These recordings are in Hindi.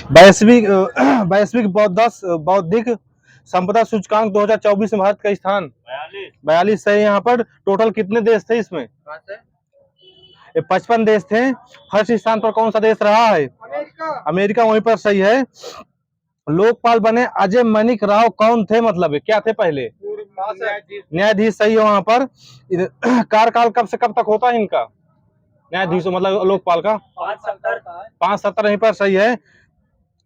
वैश्विक वैश्विक बौद्धिक संपदा सूचकांक 2024 में भारत का स्थान 42 है। यहाँ पर टोटल कितने देश थे इसमें? ये 55 देश थे। फर्स्ट स्थान पर कौन सा देश रहा है? अमेरिका वहीं पर सही है। लोकपाल बने अजय मणिक राव कौन थे, मतलब क्या थे पहले? न्यायाधीश सही है वहां पर। कार्यकाल कब से कब तक होता है इनका, न्यायाधीशों मतलब लोकपाल का? 570 यहीं पर सही है।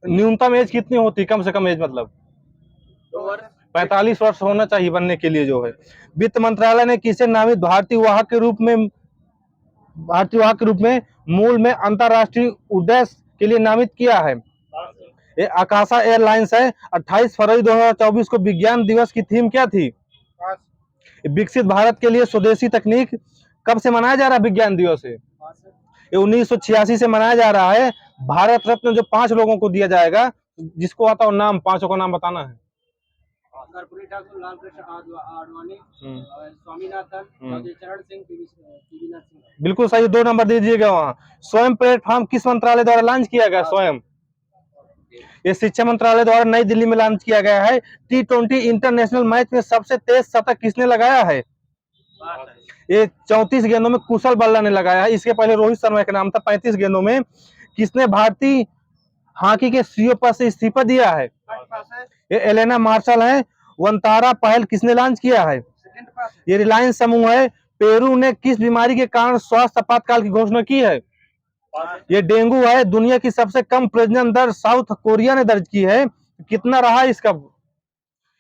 न्यूनतम एज कितनी होती, कम से कम एज मतलब? 45 वर्ष होना चाहिए बनने के लिए जो है। वित्त मंत्रालय ने किसे नामित भारतीय वाहक के रूप में मूल में अंतरराष्ट्रीय उद्देश्य के लिए नामित किया है? ये आकाशा एयरलाइंस है। 28 फरवरी 2024 को विज्ञान दिवस की थीम क्या थी? विकसित भारत के लिए स्वदेशी तकनीक। कब से मनाया जा रहा है विज्ञान दिवस? ये 1986 से मनाया जा रहा है। भारत रत्न जो 5 लोगों को दिया जाएगा, जिसको आता हो नाम, 5 का नाम बताना है। कर्पूरी ठाकुर, लालकृष्ण आडवाणी, स्वामीनाथन, चरण सिंह, पीवी नरसिंह। बिल्कुल सही, 2 नंबर दीजिएगा वहाँ। स्वयं प्लेटफॉर्म किस मंत्रालय द्वारा लॉन्च किया गया? स्वयं, ये शिक्षा मंत्रालय द्वारा नई दिल्ली में लॉन्च किया गया है। T20 इंटरनेशनल मैच में सबसे तेज शतक किसने लगाया है? ये 34 गेंदों में कुशल बल्ला ने लगाया है। इसके पहले रोहित शर्मा का नाम था 35 गेंदों में। किसने भारतीय हॉकी के सीईओ पद से इस्तीफा दिया है? ये एलेना मार्शल है। वंतारा पहल किसने लॉन्च किया है? ये रिलायंस समूह है। पेरू ने किस बीमारी के कारण स्वास्थ्य आपातकाल की घोषणा की है? ये डेंगू है। दुनिया की सबसे कम प्रजनन दर साउथ कोरिया ने दर्ज की है। कितना रहा इसका?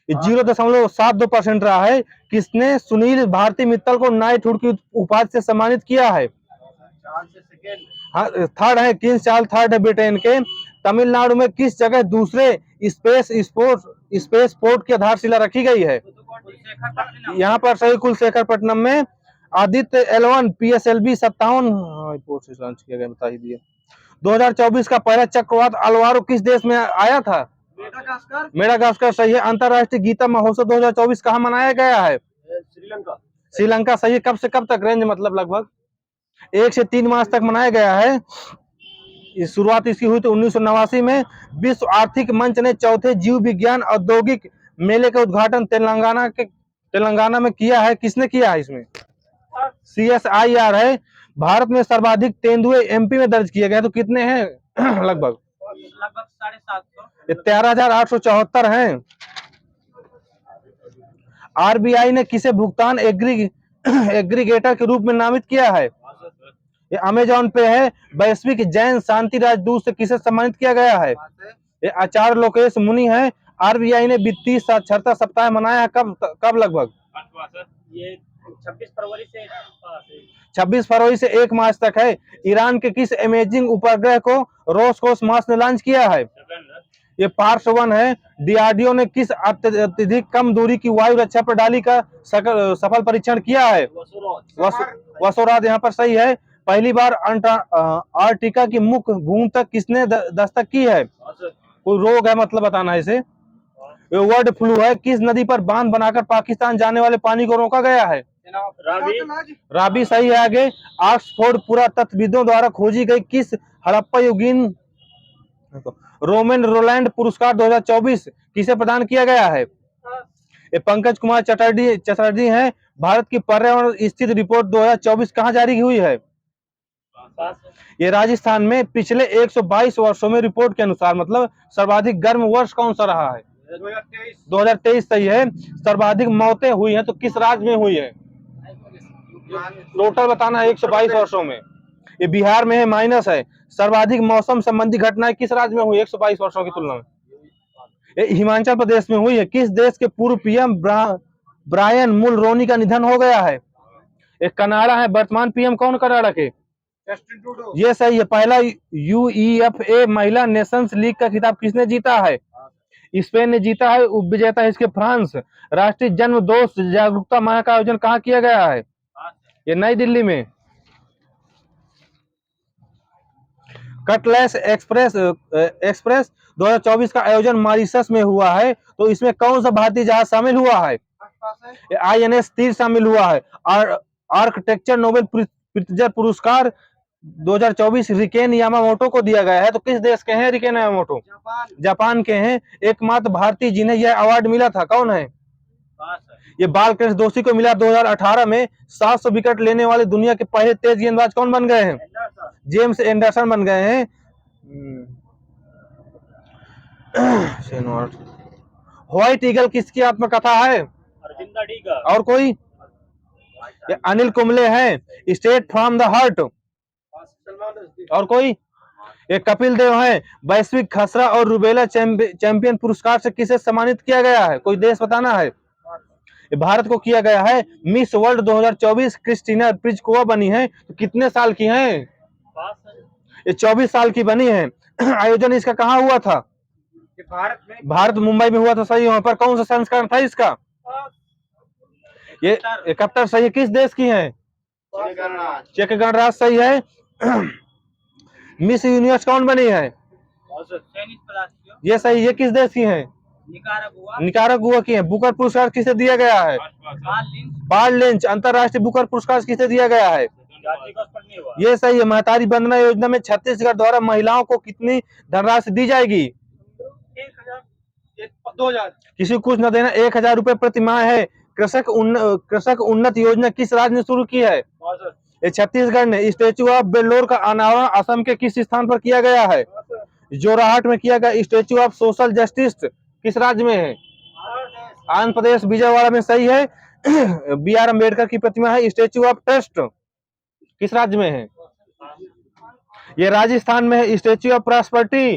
0.72% रहा है। किसने सुनील भारती मित्तल को नाइटहुड की उपाधि से सम्मानित किया है? हाँ, थर्ड है, किंग्स चार्ल्स थर्ड है ब्रिटेन के। तमिलनाडु में किस जगह दूसरे स्पेस पोर्ट की आधारशिला रखी गई है? यहाँ पर सही, कुलशेखरपट्टनम में। आदित्य L1 PSLV 57 लॉन्च किया गया, बता ही दिए। 2024 का पहला चक्रवात अलवारो किस देश में आया था? मेडागास्कर सही है। अंतरराष्ट्रीय गीता महोत्सव 2024 कहाँ मनाया गया है? श्रीलंका सही है। कब से कब तक रेंज, मतलब लगभग 1 से 3 मास तक मनाया गया है। शुरुआत इसकी हुई तो 1989 में। विश्व आर्थिक मंच ने चौथे जीव विज्ञान औद्योगिक मेले का उद्घाटन तेलंगाना में किया है। किसने किया है इसमें? CSIR है। भारत में सर्वाधिक तेंदुए MP में दर्ज किए गए तो कितने हैं? लगभग 13,874 हैं। RBI ने किसे भुगतान एग्रीगेटर के रूप में नामित किया है? ये अमेजॉन पे है। वैश्विक जैन शांति राजदूत से किसे सम्मानित किया गया है? ये आचार्य लोकेश मुनि है। RBI ने वित्तीय साक्षरता सप्ताह मनाया कब लगभग? ये 26 फरवरी से 1 मार्च तक है। ईरान के किस इमेजिंग उपग्रह को रोसकोसमॉस ने लॉन्च किया है? ये पार्स 1 है। DRDO ने किस अत्यधिक कम दूरी की वायु रक्षा प्रणाली का सफल परीक्षण किया है? वसोराज यहाँ पर सही है। पहली बार अंटार्कटिका की मुख्य भूमि तक किसने दस्तक की है? कोई रोग है, मतलब बताना है इसे। वर्ड फ्लू है। किस नदी पर बांध बनाकर पाकिस्तान जाने वाले पानी को रोका गया है? रावी सही है। आगे, ऑक्सफोर्ड पुरातत्वविदों द्वारा खोजी गई किस हड़प्पा युगीन रोमन रोलैंड पुरस्कार 2024 किसे प्रदान किया गया है? ये पंकज कुमार चटर्जी हैं। भारत की पर्यावरण स्थिति रिपोर्ट 2024 कहाँ जारी हुई है? ये राजस्थान में। पिछले 122 वर्षों में रिपोर्ट के अनुसार, मतलब सर्वाधिक गर्म वर्ष कौन सा रहा है? 2023 सही है। सर्वाधिक मौतें हुई हैं तो किस राज्य में हुई है? टोटल बताना है 122 वर्षों में। ये बिहार में है, माइनस है। सर्वाधिक मौसम संबंधी घटनाएं किस राज्य में हुई 122 वर्षों की तुलना में? ये हिमाचल प्रदेश में हुई है। किस देश के पूर्व PM ब्रायन मुलरोनी का निधन हो गया है? एक कनाडा है। वर्तमान PM कौन कनाडा के? ये सही है। पहला UEFA महिला नेशंस लीग का खिताब किसने जीता है? स्पेन ने जीता है। उपविजेता है इसके फ्रांस। राष्ट्रीय जन्म दोष जागरूकता माह का आयोजन कहाँ किया गया है? ये नई दिल्ली में। कटलेस एक्सप्रेस 2024 का आयोजन मॉरिशस में हुआ है तो इसमें कौन सा भारतीय जहाज शामिल हुआ है? INS तीर शामिल हुआ है। आर्किटेक्चर नोबेल प्रित्जर पुरस्कार 2024 रिकेन यामामोटो को दिया गया है। तो किस देश के हैं रिकेन यामामोटो? जापान के हैं। एकमात्र भारतीय जिन्हें यह अवार्ड मिला था कौन है? ये बालकृष्ण दोषी को मिला 2018 में। 700 विकेट लेने वाले दुनिया के पहले तेज गेंदबाज कौन बन गए हैं? जेम्स एंडरसन बन गए हैं। व्हाइट ईगल किसकी आत्मकथा है? और कोई? ये अनिल कुंबले हैं। State from the heart. और कोई? ये कपिल देव हैं। वैश्विक खसरा और रुबेला चैंपियन पुरस्कार से किसे सम्मानित किया गया है? कोई देश बताना है। ये भारत को किया गया है। मिस वर्ल्ड 2024 क्रिस्टीना प्रिजकोवा बनी है। तो कितने साल की हैं? ये 24 साल की बनी है। आयोजन इसका कहाँ हुआ था? भारत में। भारत मुंबई में हुआ था। सही। वहां पर कौन सा संस्करण था इसका? ये 71 सही है। किस देश की है? चेक गणराज्य सही है। मिस यूनिवर्स कौन बनी है? ये सही। ये किस देश की है? निकारागुआ की है। बुकर पुरस्कार किसे दिया गया है? Paarl lynch. अंतरराष्ट्रीय बुकर पुरस्कार किसे दिया गया है? ये सही है। महतारी वंदना योजना में छत्तीसगढ़ द्वारा महिलाओं को कितनी धनराशि दी जाएगी? 2000। किसी को कुछ न देना। 1000 रुपए प्रति माह है। कृषक उन्नत योजना किस राज्य ने शुरू की है? ये छत्तीसगढ़ ने। स्टेचू ऑफ बेल्लोर का अनावरण असम के किस स्थान पर किया गया है? जोरहाट में किया गया। स्टेचू ऑफ सोशल जस्टिस किस राज्य में है? आंध्र प्रदेश विजयवाड़ा में। सही है। BR अम्बेडकर की प्रतिमा है। स्टेचू ऑफ ट्रस्ट किस राज्य में है? ये राजस्थान में है। Statue of prosperity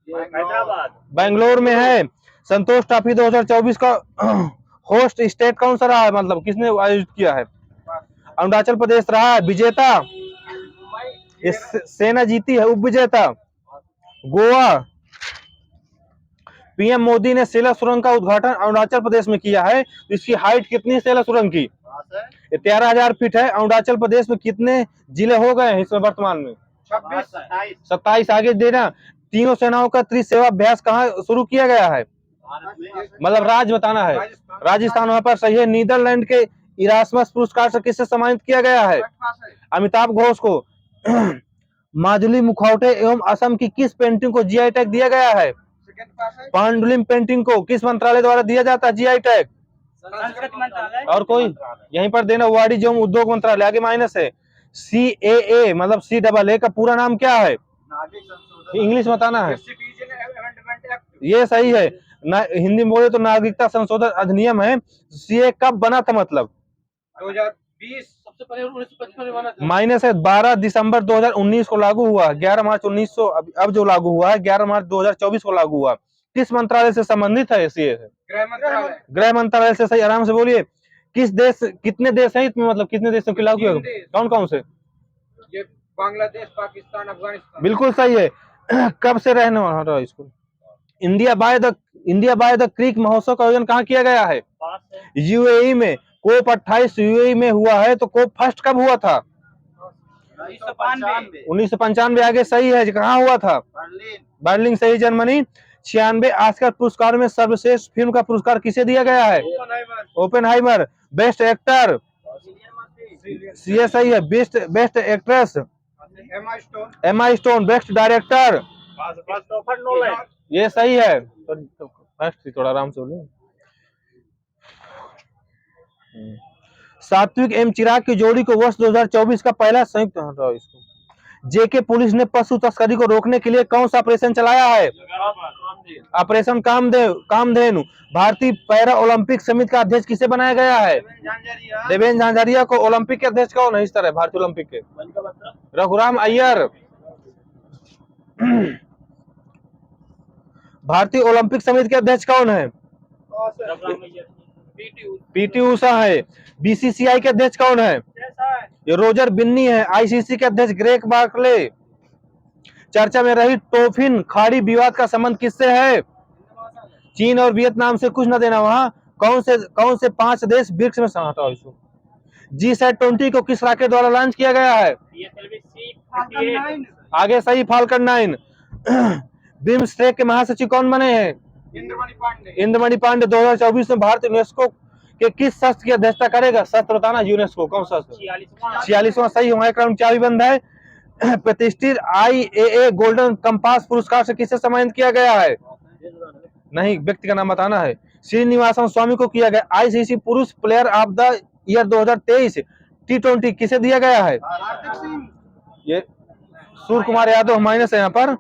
Hyderabad Bangalore में है। संतोष ट्रॉफी 2024 का होस्ट स्टेट कौन सा रहा है? मतलब किसने आयोजित किया है? अरुणाचल प्रदेश रहा है विजेता। सेना जीती है। उप विजेता गोवा। PM मोदी ने सेला सुरंग का उद्घाटन अरुणाचल प्रदेश में किया है। इसकी हाइट कितनी है सेला सुरंग की? 13,000 फीट है। अरुणाचल प्रदेश में कितने जिले हो गए हैं इसमें वर्तमान में? 27। आगे देना। तीनों सेनाओं का त्रिसेवा अभ्यास कहाँ शुरू किया गया है? मतलब राज्य बताना है। राजस्थान वहां पर सही है। नीदरलैंड के इरास्मस पुरस्कार से किससे सम्मानित किया गया है? अमिताभ घोष को। माजुली मुखौटे एवं असम की किस पेंटिंग को GI टैग दिया गया है? पांडुलिपि पेंटिंग को किस मंत्रालय द्वारा दिया जाता है GI टैग? संस्कृति मंत्रालय। और कोई? यहीं पर देना। वाणिज्य एवं उद्योग मंत्रालय। आगे माइनस है। CAA मतलब CAA का पूरा नाम क्या है? इंग्लिश बताना है। ये सही है। हिंदी में बोले तो नागरिकता संशोधन अधिनियम है। CA कब बना था? मतलब 2020 सबसे पहले 1955 में बना था। माइनस है। 12 दिसंबर 2019 को लागू हुआ। 11 मार्च 1900 अब जो लागू हुआ है 11 मार्च 2024 को लागू हुआ। किस मंत्रालय से संबंधित है? CA गृह मंत्रालय से। सही। आराम से बोलिए। कितने देश हैं इसमें? मतलब कितने देशों की लागू है? कौन कौन से? ये बांग्लादेश, पाकिस्तान, अफगानिस्तान। बिल्कुल सही है। कब से रहने वाला इसको? इंडिया बाय द क्रीक महोत्सव का आयोजन कहाँ किया गया है? UAE में। COP 28 UAE में हुआ है। तो COP फर्स्ट कब हुआ था? 1995। आगे सही है। कहाँ हुआ था? बर्लिन। सही। जर्मनी। 96 ऑस्कर पुरस्कार में सर्वश्रेष्ठ फिल्म का पुरस्कार किसे दिया गया है? ओपेनहाइमर। बेस्ट एक्टर ये सही है। Best actress Emma Stone. Best director ये सही है। थोड़ा आराम से बोलिए। सात्विक एवं चिराग की जोड़ी को वर्ष 2024 का पहला संयुक्त इसको JK पुलिस ने पशु तस्करी को रोकने के लिए कौन सा ऑपरेशन चलाया है? ऑपरेशन कामधेनु। भारतीय पैरा ओलंपिक समिति का अध्यक्ष किसे बनाया गया है? देवेंद्र झांझरिया को। ओलंपिक के अध्यक्ष कौन है इस तरह भारतीय ओलंपिक के? रघुराम अय्यर। भारतीय ओलंपिक समिति के अध्यक्ष कौन है? PT उषा है। BCCI के अध्यक्ष कौन है? ये रोजर बिन्नी है। ICC के अध्यक्ष ग्रेग बार्कले। चर्चा में रही टोफिन खाड़ी विवाद का संबंध किससे है? चीन और वियतनाम से। कुछ न देना। वहां कौन से 5 देश ब्रिक्स में हटाओ इसको। GSAT-20 को किस रॉकेट द्वारा लॉन्च किया गया है? आगे सही। फाल्कन 9। बिम्स्टेक के महासचिव कौन बने हैं? इंद्रमणि पांडे। 2024 में भारत यूनेस्को के किस शस्त्र की अध्यक्षता करेगा? शस्त्र बताना। यूनेस्को कौन सा? 46वां। सही। हमारे क्रम चाबी बंद है। प्रतिष्ठित IAA गोल्डन कंपास पुरस्कार से किसे सम्मानित किया गया है? नहीं, व्यक्ति का नाम बताना है। श्रीनिवासन स्वामी को किया गया। ICC पुरुष player of the year 2023 T20 किसे दिया गया है? हार्दिक सिंह, ये सूर्य कुमार यादव माइनस है यहाँ पर।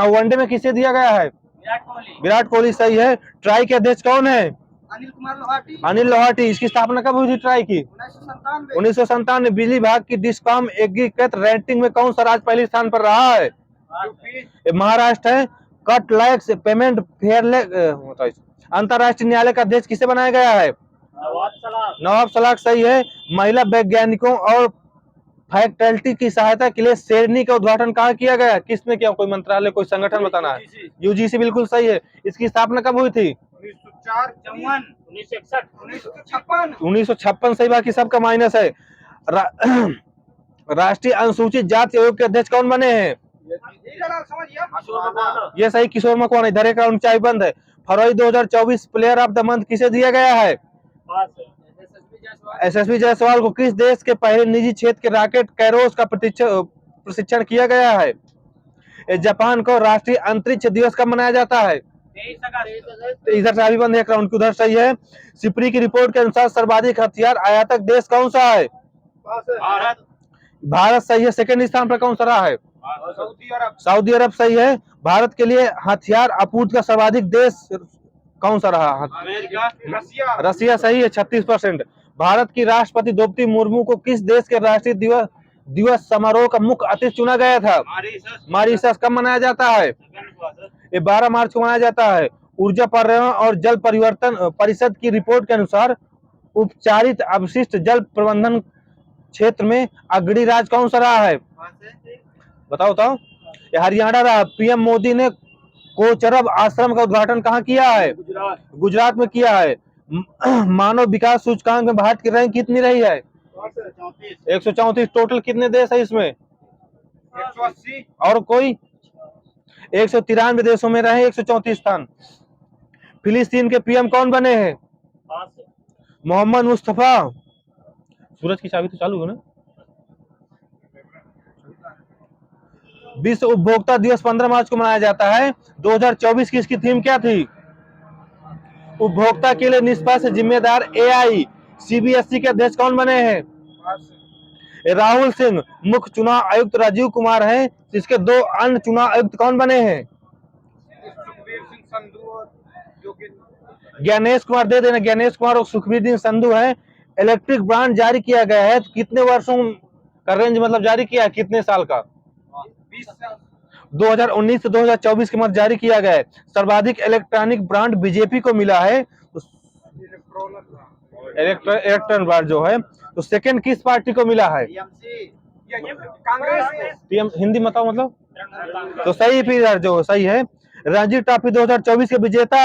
वनडे में किसे दिया गया है? विराट कोहली, विराट कोहली सही है। ट्राई के अध्यक्ष कौन है? अनिल कुमार लोहाटी, अनिल लोहाटी। इसकी स्थापना कब हुई थी ट्राई की? 1997, 1997। बिजली विभाग की डिस्कॉम एकीकृत रैंकिंग में कौन सा राज्य पहले स्थान पर रहा है? यूपी, ये महाराष्ट्र है। कट लैक्स पेमेंट फेयरलेस अंतरराष्ट्रीय न्यायालय का अध्यक्ष किसे बनाया गया है? नवाब सलाख सही है। महिला वैज्ञानिकों और फैकल्टी की सहायता के लिए शेरनी का उद्घाटन कहाँ किया गया? किसने किया? कोई मंत्रालय, कोई संगठन बताना है। UGC बिल्कुल सही है। इसकी स्थापना कब हुई थी? 1904, 1961, 1956, 1956 सही। बाकी सबका माइनस है। राष्ट्रीय अनुसूचित जाति आयोग के अध्यक्ष कौन बने हैं? ये सही, किशोर मकवाना। इधर एक राउंड चाय बंद है। फरवरी 2024 प्लेयर ऑफ द मंथ किसे दिया गया है? SSB जायसवाल को। किस देश के पहले निजी क्षेत्र के रॉकेट कैरोस का प्रशिक्षण किया गया है? जापान को। राष्ट्रीय अंतरिक्ष दिवस कब मनाया जाता है? 23 अगस्त, इधर से अभी बंद है एक राउंड की। उधर सही है। सिपरी की रिपोर्ट के अनुसार सर्वाधिक हथियार आयातक देश कौन सा है? भारत, भारत सही है। सेकंड स्थान पर कौन सा रहा है? सऊदी अरब, सऊदी अरब सही है। भारत के लिए हथियार आपूर्ति का सर्वाधिक देश कौन सा रहा? अमेरिका, रसिया, रसिया सही है 36%। भारत की राष्ट्रपति द्रौपदी मुर्मू को किस देश के राष्ट्रीय दिवस समारोह का मुख्य अतिथि चुना गया था? मॉरिशस। कब मनाया जाता है? ये 12 मार्च को मनाया जाता है। ऊर्जा पर्यावरण और जल परिवर्तन परिषद की रिपोर्ट के अनुसार उपचारित अवशिष्ट जल प्रबंधन क्षेत्र में अग्रणी राज्य कौन सा रहा है? बताओ। ये हरियाणा रहा। PM मोदी ने कोचरब आश्रम का उद्घाटन कहाँ किया है? गुजरात में किया है। मानव विकास सूचकांक में भारत की रैंक कितनी रही है? 134। टोटल कितने देश है इसमें? 180, और कोई? 193 देशों में रहे 134 स्थान। फिलिस्तीन के PM कौन बने हैं? मोहम्मद मुस्तफा। सूरज की चाबी तो चालू है ना? विश्व उपभोक्ता दिवस 15 मार्च को मनाया जाता है। 2024 की इसकी थीम क्या थी? उपभोक्ता के लिए निष्पक्ष जिम्मेदार AI। CBSE के अध्यक्ष कौन बने हैं? राहुल सिंह। मुख्य चुनाव आयुक्त राजीव कुमार हैं। इसके 2 अन्य चुनाव आयुक्त कौन बने हैं? सुखबीर सिंह संधू और ज्ञानेश कुमार दे देना। ज्ञानेश कुमार और सुखबीर सिंह संधू है। इलेक्ट्रिक बॉन्ड जारी किया गया है तो कितने वर्षों का रेंज मतलब जारी किया है? कितने साल का? 20 साल, 2019 से 2024 के मध्य जारी किया गया है। सर्वाधिक इलेक्ट्रॉनिक ब्रांड बीजेपी को मिला है। इलेक्ट्रॉन ब्रांड जो है तो सेकंड किस पार्टी को मिला है? कांग्रेस, हिंदी मतलब तो सही। फिर जो सही है। रणजी ट्रॉफी 2024 के विजेता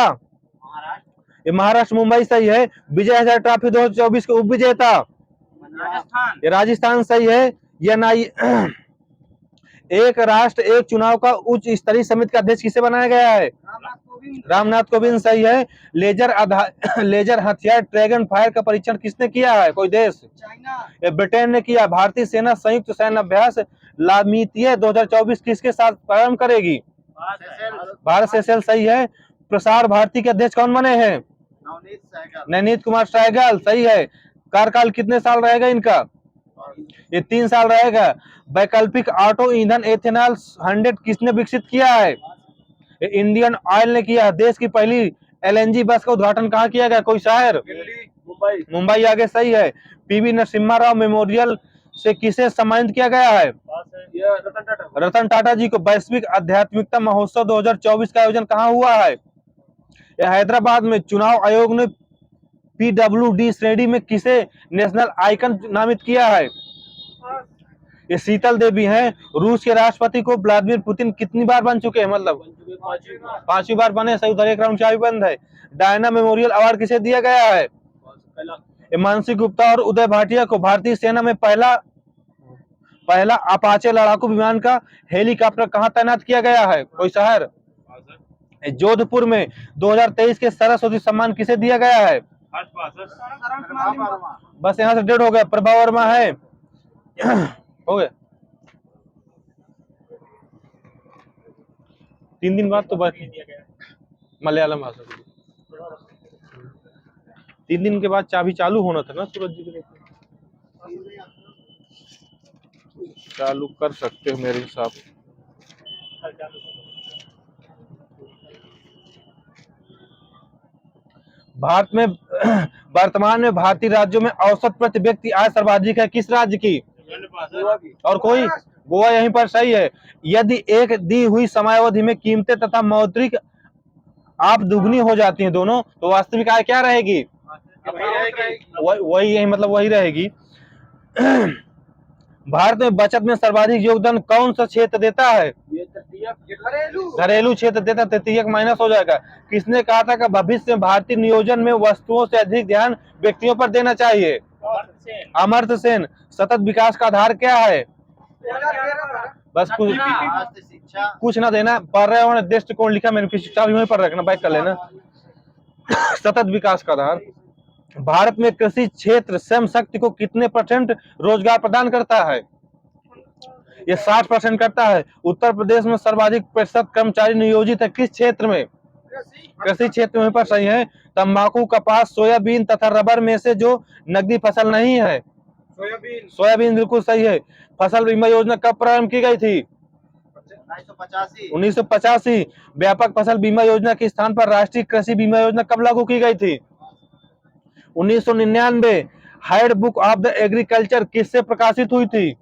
ये महाराष्ट्र। मुंबई सही है। विजय हजारे ट्रॉफी 2024 के उप विजेता राजस्थान, ये राजस्थान सही है। एक राष्ट्र एक चुनाव का उच्च स्तरीय समिति का अध्यक्ष किसे बनाया गया है? रामनाथ कोविंद सही है। लेजर हथियार ड्रैगन फायर का परीक्षण किसने किया है? कोई देश? चाइना, ये ब्रिटेन ने किया। भारतीय सेना संयुक्त सैन्य अभ्यास लामीतिया 2024 किसके साथ प्रारंभ करेगी? भारत सेशेल्स सही है। प्रसार भारती के अध्यक्ष कौन बने हैं? नवनीत कुमार सहगल सही है। कार्यकाल कितने साल रहेगा इनका? ये 3 साल रहेगा। वैकल्पिक ऑटो ईंधन एथेनॉल 100 किसने विकसित किया है? ये इंडियन ऑयल ने किया। देश की पहली LNG बस का उद्घाटन कहाँ किया गया? कोई शहर? मुंबई, मुंबई आगे सही है। PV नरसिम्हा राव मेमोरियल से किसे सम्मानित किया गया है? रतन टाटा, रतन टाटा जी को। वैश्विक आध्यात्मिकता महोत्सव 2024 का आयोजन कहाँ हुआ है? ये हैदराबाद में। चुनाव आयोग ने PWD श्रेणी में किसे नेशनल आइकन नामित किया है? ये शीतल देवी हैं। रूस के राष्ट्रपति को व्लादिमीर पुतिन कितनी बार बन चुके हैं? मतलब 5वीं बार बने। सही। उधर एक राउंड चाबी बंद है। डायना मेमोरियल अवार्ड किसे दिया गया है? ये मानसी गुप्ता और उदय भाटिया को। भारतीय सेना में पहला अपाचे लड़ाकू विमान का हेलीकॉप्टर कहाँ तैनात किया गया है? कोई शहर? जोधपुर में। 2023 के सरस्वती सम्मान किसे दिया गया है? बस यहाँ से डेढ़ हो गया। प्रभा वर्मा है। हो गया। 3 दिन बाद तो मलयालम भाषा के लिए 3 दिन के बाद चाबी चालू होना था ना सूरज जी के लिए। चालू कर सकते हो मेरे हिसाब से। भारत में वर्तमान में भारतीय राज्यों में औसत प्रति व्यक्ति आय सर्वाधिक है किस राज्य की? और कोई? गोवा यहीं पर सही है। यदि एक दी हुई समयावधि में कीमतें तथा मौद्रिक आप दुगनी हो जाती हैं दोनों, तो वास्तविक आय क्या रहेगी? वही यही मतलब वही रहेगी। भारत में बचत में सर्वाधिक योगदान कौन सा क्षेत्र देता है? घरेलू क्षेत्र देता है। तृतीयक माइनस हो जाएगा। किसने कहा था कि भविष्य में भारतीय नियोजन में वस्तुओं से अधिक ध्यान व्यक्तियों पर देना चाहिए? अमर्त्य सेन। सतत विकास का आधार क्या है? बस कुछ ना देना। पर्यावरण दृष्टिकोण लिखा मैंने, चाबी वहीं पर रखना, बैक कर लेना। सतत विकास का आधार। भारत में कृषि क्षेत्र श्रम शक्ति को कितने % रोजगार प्रदान करता है? ये 60% करता है। उत्तर प्रदेश में सर्वाधिक प्रतिशत कर्मचारी नियोजित है किस क्षेत्र में? कृषि क्षेत्र में पर सही है। तंबाकू, कपास, सोयाबीन तथा रबर में से जो नकदी फसल नहीं है? सोयाबीन बिल्कुल सही है। फसल बीमा योजना कब प्रारंभ की गई थी? 1985। व्यापक फसल बीमा योजना के स्थान पर राष्ट्रीय कृषि बीमा योजना कब लागू की गई थी? 1999। Hand book of the agriculture किससे प्रकाशित हुई थी?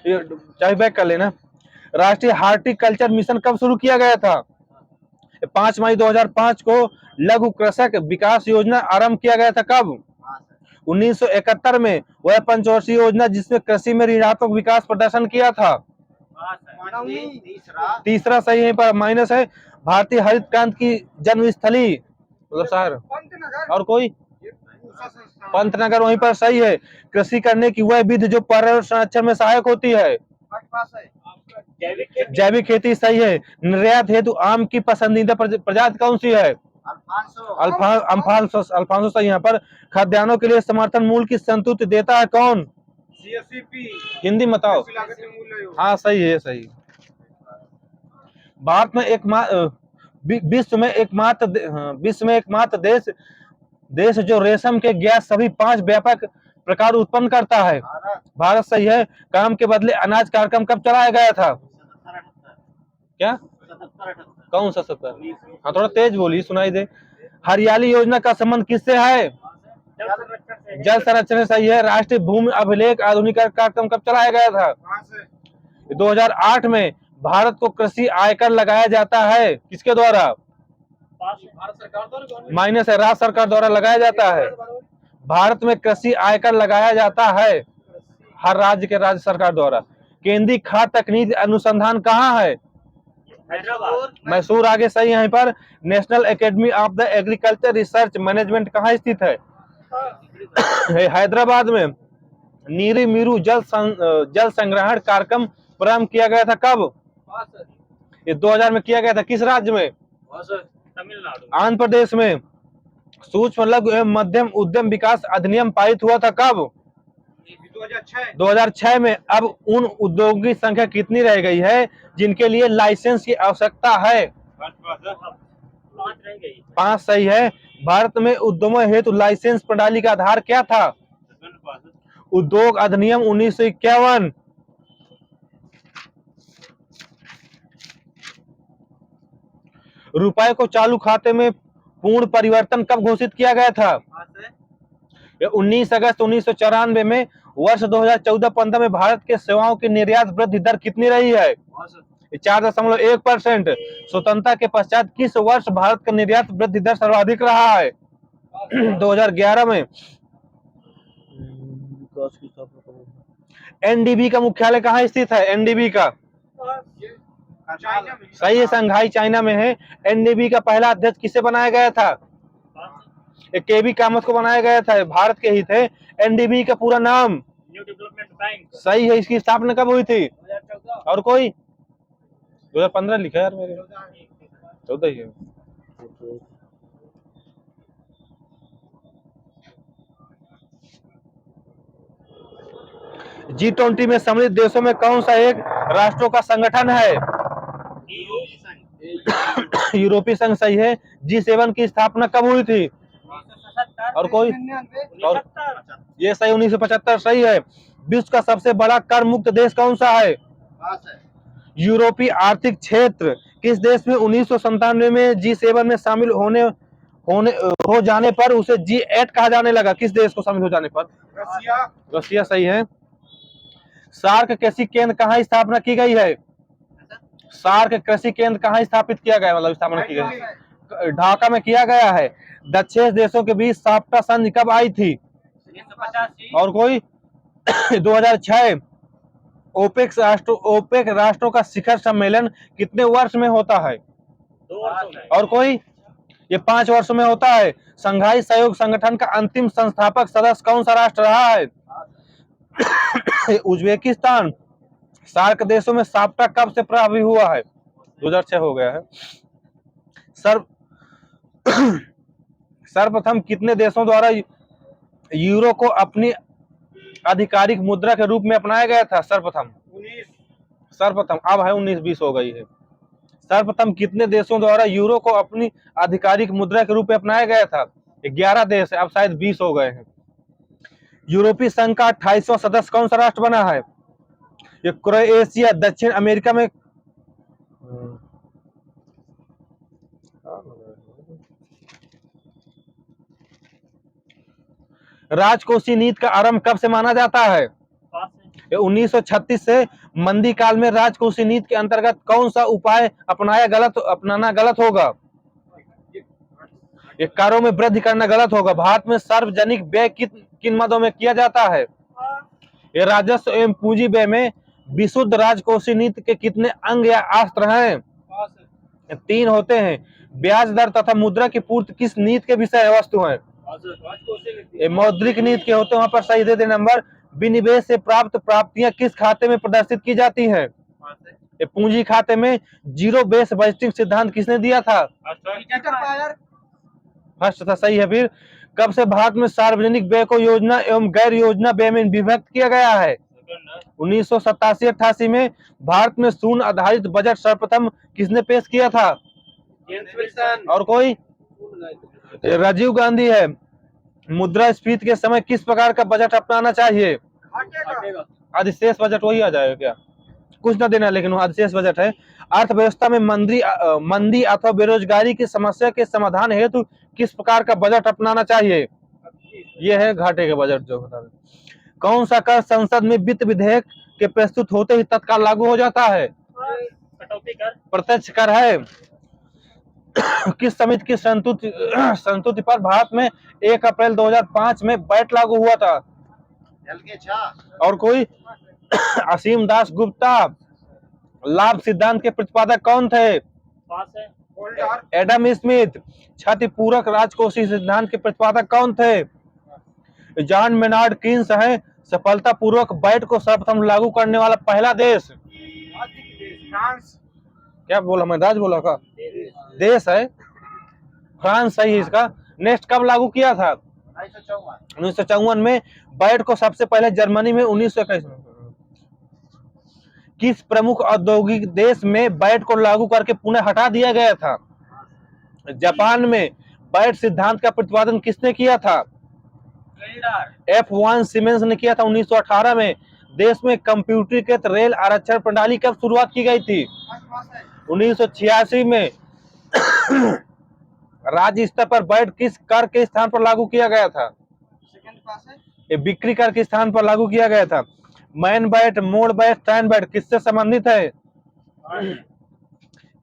चाहे बैक कर लेना। राष्ट्रीय हार्टिकल्चर मिशन कब शुरू किया गया था? 5 मई 2005 को लघु कृषक विकास योजना आरंभ किया गया था। कब? 1971 में। वह पंचवर्षीय योजना जिसमें कृषि में ऋणात्मक विकास प्रदर्शन किया था। तीसरा सही है पर माइनस है। भारतीय हरित क्रांति की जन्मस्थली मतलब शहर और कोई? पंतनगर वहीं पर सही है। कृषि करने की वह विधि जो पर्यावरण संरक्षण में सहायक होती है? जैविक खेती सही है। निर्यात हेतु आम की पसंदीदा प्रजाति कौन सी है? अल्फांसो सही। यहाँ पर खाद्यान्नों के लिए समर्थन मूल्य की संतुष्टि देता है कौन? हिंदी में बताओ। हाँ सही है, सही। भारत में विश्व में एकमात्र देश जो रेशम के गैस सभी 5 व्यापक प्रकार उत्पन्न करता है। भारत सही है। काम के बदले अनाज कार्यक्रम कब चलाया गया था? क्या? कौन सा 70? हाँ थोड़ा तेज बोलिए, सुनाई दे। हरियाली योजना का संबंध किससे है? जल संरक्षण सही है। राष्ट्रीय भूमि अभिलेख आधुनिकीकरण कार्यक्रम कब चलाया गया था? 2008 में। भारत को कृषि आयकर लगाया जाता है किसके द्वारा? माइनस है, राज्य सरकार द्वारा लगाया जाता है। भारत में कृषि आयकर लगाया जाता है हर राज्य के राज्य सरकार द्वारा। केंद्रीय खाद्य तकनीक अनुसंधान कहाँ है? मैसूर आगे सही। यहाँ पर national academy of the agriculture research management कहाँ स्थित है? हैदराबाद में। नीरी मीरू जल संग्रहण कार्यक्रम प्रारंभ किया गया था कब? ये 2000 में किया गया था। किस राज्य में? तमिलनाडु। आंध्र प्रदेश में। सूक्ष्म लघु एवं मध्यम उद्यम विकास अधिनियम पारित हुआ था कब? 2006 में। अब उन उद्योगों की संख्या कितनी रह गई है जिनके लिए लाइसेंस की आवश्यकता है? 5 सही है। भारत में उद्यमों हेतु लाइसेंस प्रणाली का आधार क्या था? उद्योग अधिनियम 1951। रुपए को चालू खाते में पूर्ण परिवर्तन कब घोषित किया गया था? 19 अगस्त 1994 में। वर्ष 2014-15 में भारत के सेवाओं की निर्यात वृद्धि दर कितनी रही है? 4.1%। स्वतंत्रता के पश्चात किस वर्ष भारत का निर्यात वृद्धि दर सर्वाधिक रहा है? 2011 में। एनडीबी का मुख्यालय कहाँ स्थित है? एनडीबी का सही है, शंघाई चाइना में है। एनडीबी का पहला अध्यक्ष किसे बनाया गया था? केबी कामत को बनाया गया था। भारत के ही थे। एनडीबी का पूरा नाम? New development bank. सही है। इसकी स्थापना कब हुई थी? और कोई? 2015 लिखा है यार मेरे। 14 ही है। G20 में सम्मिलित देशों में कौन सा एक राष्ट्रों का संगठन है? यूरोपीय संघ सही है। G7 की स्थापना कब हुई थी? और कोई? और ये सही, 1975 सही है। विश्व का सबसे बड़ा कर मुक्त देश कौन सा है? यूरोपीय आर्थिक क्षेत्र किस देश में 1997 में G7 में शामिल हो जाने पर उसे G8 कहा जाने लगा? किस देश को शामिल हो जाने पर? रसिया सही है। सार्क कृषि केंद्र कहाँ स्थापना की गई है? सार्क कृषि केंद्र कहाँ स्थापित किया गया, मतलब स्थापना की गई? ढाका में किया गया है। दक्षिण देशों के बीच साफ्टा संधि कब आई थी? 1985। और कोई? 2006। ओपेक राष्ट्रों का शिखर सम्मेलन कितने वर्ष में होता है? 2 वर्षों में। और कोई? ये 5 वर्षों में होता है। संघाई सहयोग संगठन का अंतिम संस्थापक सदस्य कौन सा राष्ट्र रहा है? उज्बेकिस्तान। सार्क देशों में साफ्टा कब से प्रभावी हुआ है? 2006 हो गया है। सर्वप्रथम कितने देशों द्वारा यूरो को अपनी आधिकारिक मुद्रा के रूप में अपनाया गया था? सर्वप्रथम अब है 19-20 हो गई है। सर्वप्रथम कितने देशों द्वारा यूरो को अपनी आधिकारिक मुद्रा के रूप में अपनाया गया था? 11 देश है, अब शायद 20 हो गए हैं। यूरोपीय संघ का 28वां सदस्य कौन सा राष्ट्र बना है? ये क्रोएशिया। दक्षिण अमेरिका में राजकोषीय नीति का आरंभ कब से माना जाता है? 1936 से। मंदी काल में राजकोषीय नीति के अंतर्गत कौन सा उपाय अपनाना गलत होगा? ये करों में वृद्धि करना गलत होगा। भारत में सार्वजनिक व्यय किन मदों में किया जाता है? ये राजस्व एवं पूंजी व्यय में विशुद्ध राजकोषीय नीति के कितने अंग या अस्त्र हैं? 3 होते हैं। ब्याज दर तथा मुद्रा की पूर्ति किस नीति के विषय वस्तु है? ये मौद्रिक नीति के होते हैं। वहां पर सही दे नंबर। विनिवेश से प्राप्त प्राप्तियां किस खाते में प्रदर्शित की जाती है? ये पूंजी खाते में। जीरो बेस बजटिंग सिद्धांत किसने दिया था? फर्स्ट था, सही है। फिर कब से भारत में सार्वजनिक व्यय को योजना एवं गैर योजना व्यय में विभक्त किया गया है? 1987-88 में। भारत में शून्य आधारित बजट सर्वप्रथम किसने पेश किया था? और कोई? राजीव गांधी है। मुद्रास्फीति के समय किस प्रकार का बजट अपनाना चाहिए? अधिशेष बजट वही आ जाएगा क्या? कुछ ना देना, लेकिन अधिशेष बजट है। अर्थव्यवस्था में मंदी अथवा बेरोजगारी की समस्या के समाधान हेतु किस प्रकार का बजट अपनाना चाहिए? ये है घाटे का बजट जो बता रहे। कौन सा कर संसद में वित्त विधेयक के प्रस्तुत होते ही तत्काल लागू हो जाता है? कटौती कर। प्रत्यक्ष कर है। किस समिति की संस्तुति पर भारत में 1 अप्रैल 2005 में वैट लागू हुआ था? और कोई? असीम दास गुप्ता। लाभ सिद्धांत के प्रतिपादक कौन थे? Adam Smith. क्षतिपूरक राजकोषीय सिद्धांत के प्रतिपादक कौन थे? जॉन मेनार्ड कीन्स है। सफलतापूर्वक वैट को सर्वप्रथम लागू करने वाला पहला देश? क्या बोला मैं? राज बोला का देश है फ्रांस, सही है इसका। नेक्स्ट कब लागू किया था? 1954 में। वैट को सबसे पहले जर्मनी में 1921 में। किस प्रमुख औद्योगिक देश में वैट को लागू करके पुनः हटा दिया गया था? जापान में। वैट सिद्धांत का प्रतिपादन किसने किया था? F1 सीमेंस ने किया था 1918 में। देश में कंप्यूटरीकृत रेल आरक्षण प्रणाली कब शुरुआत की गई थी? 1986 में। राज्य स्तर पर वैट किस कर के स्थान पर लागू किया गया था? ये बिक्री कर के स्थान पर लागू किया गया था। मैन वैट, मोड वैट, स्टैंड वैट किससे संबंधित है?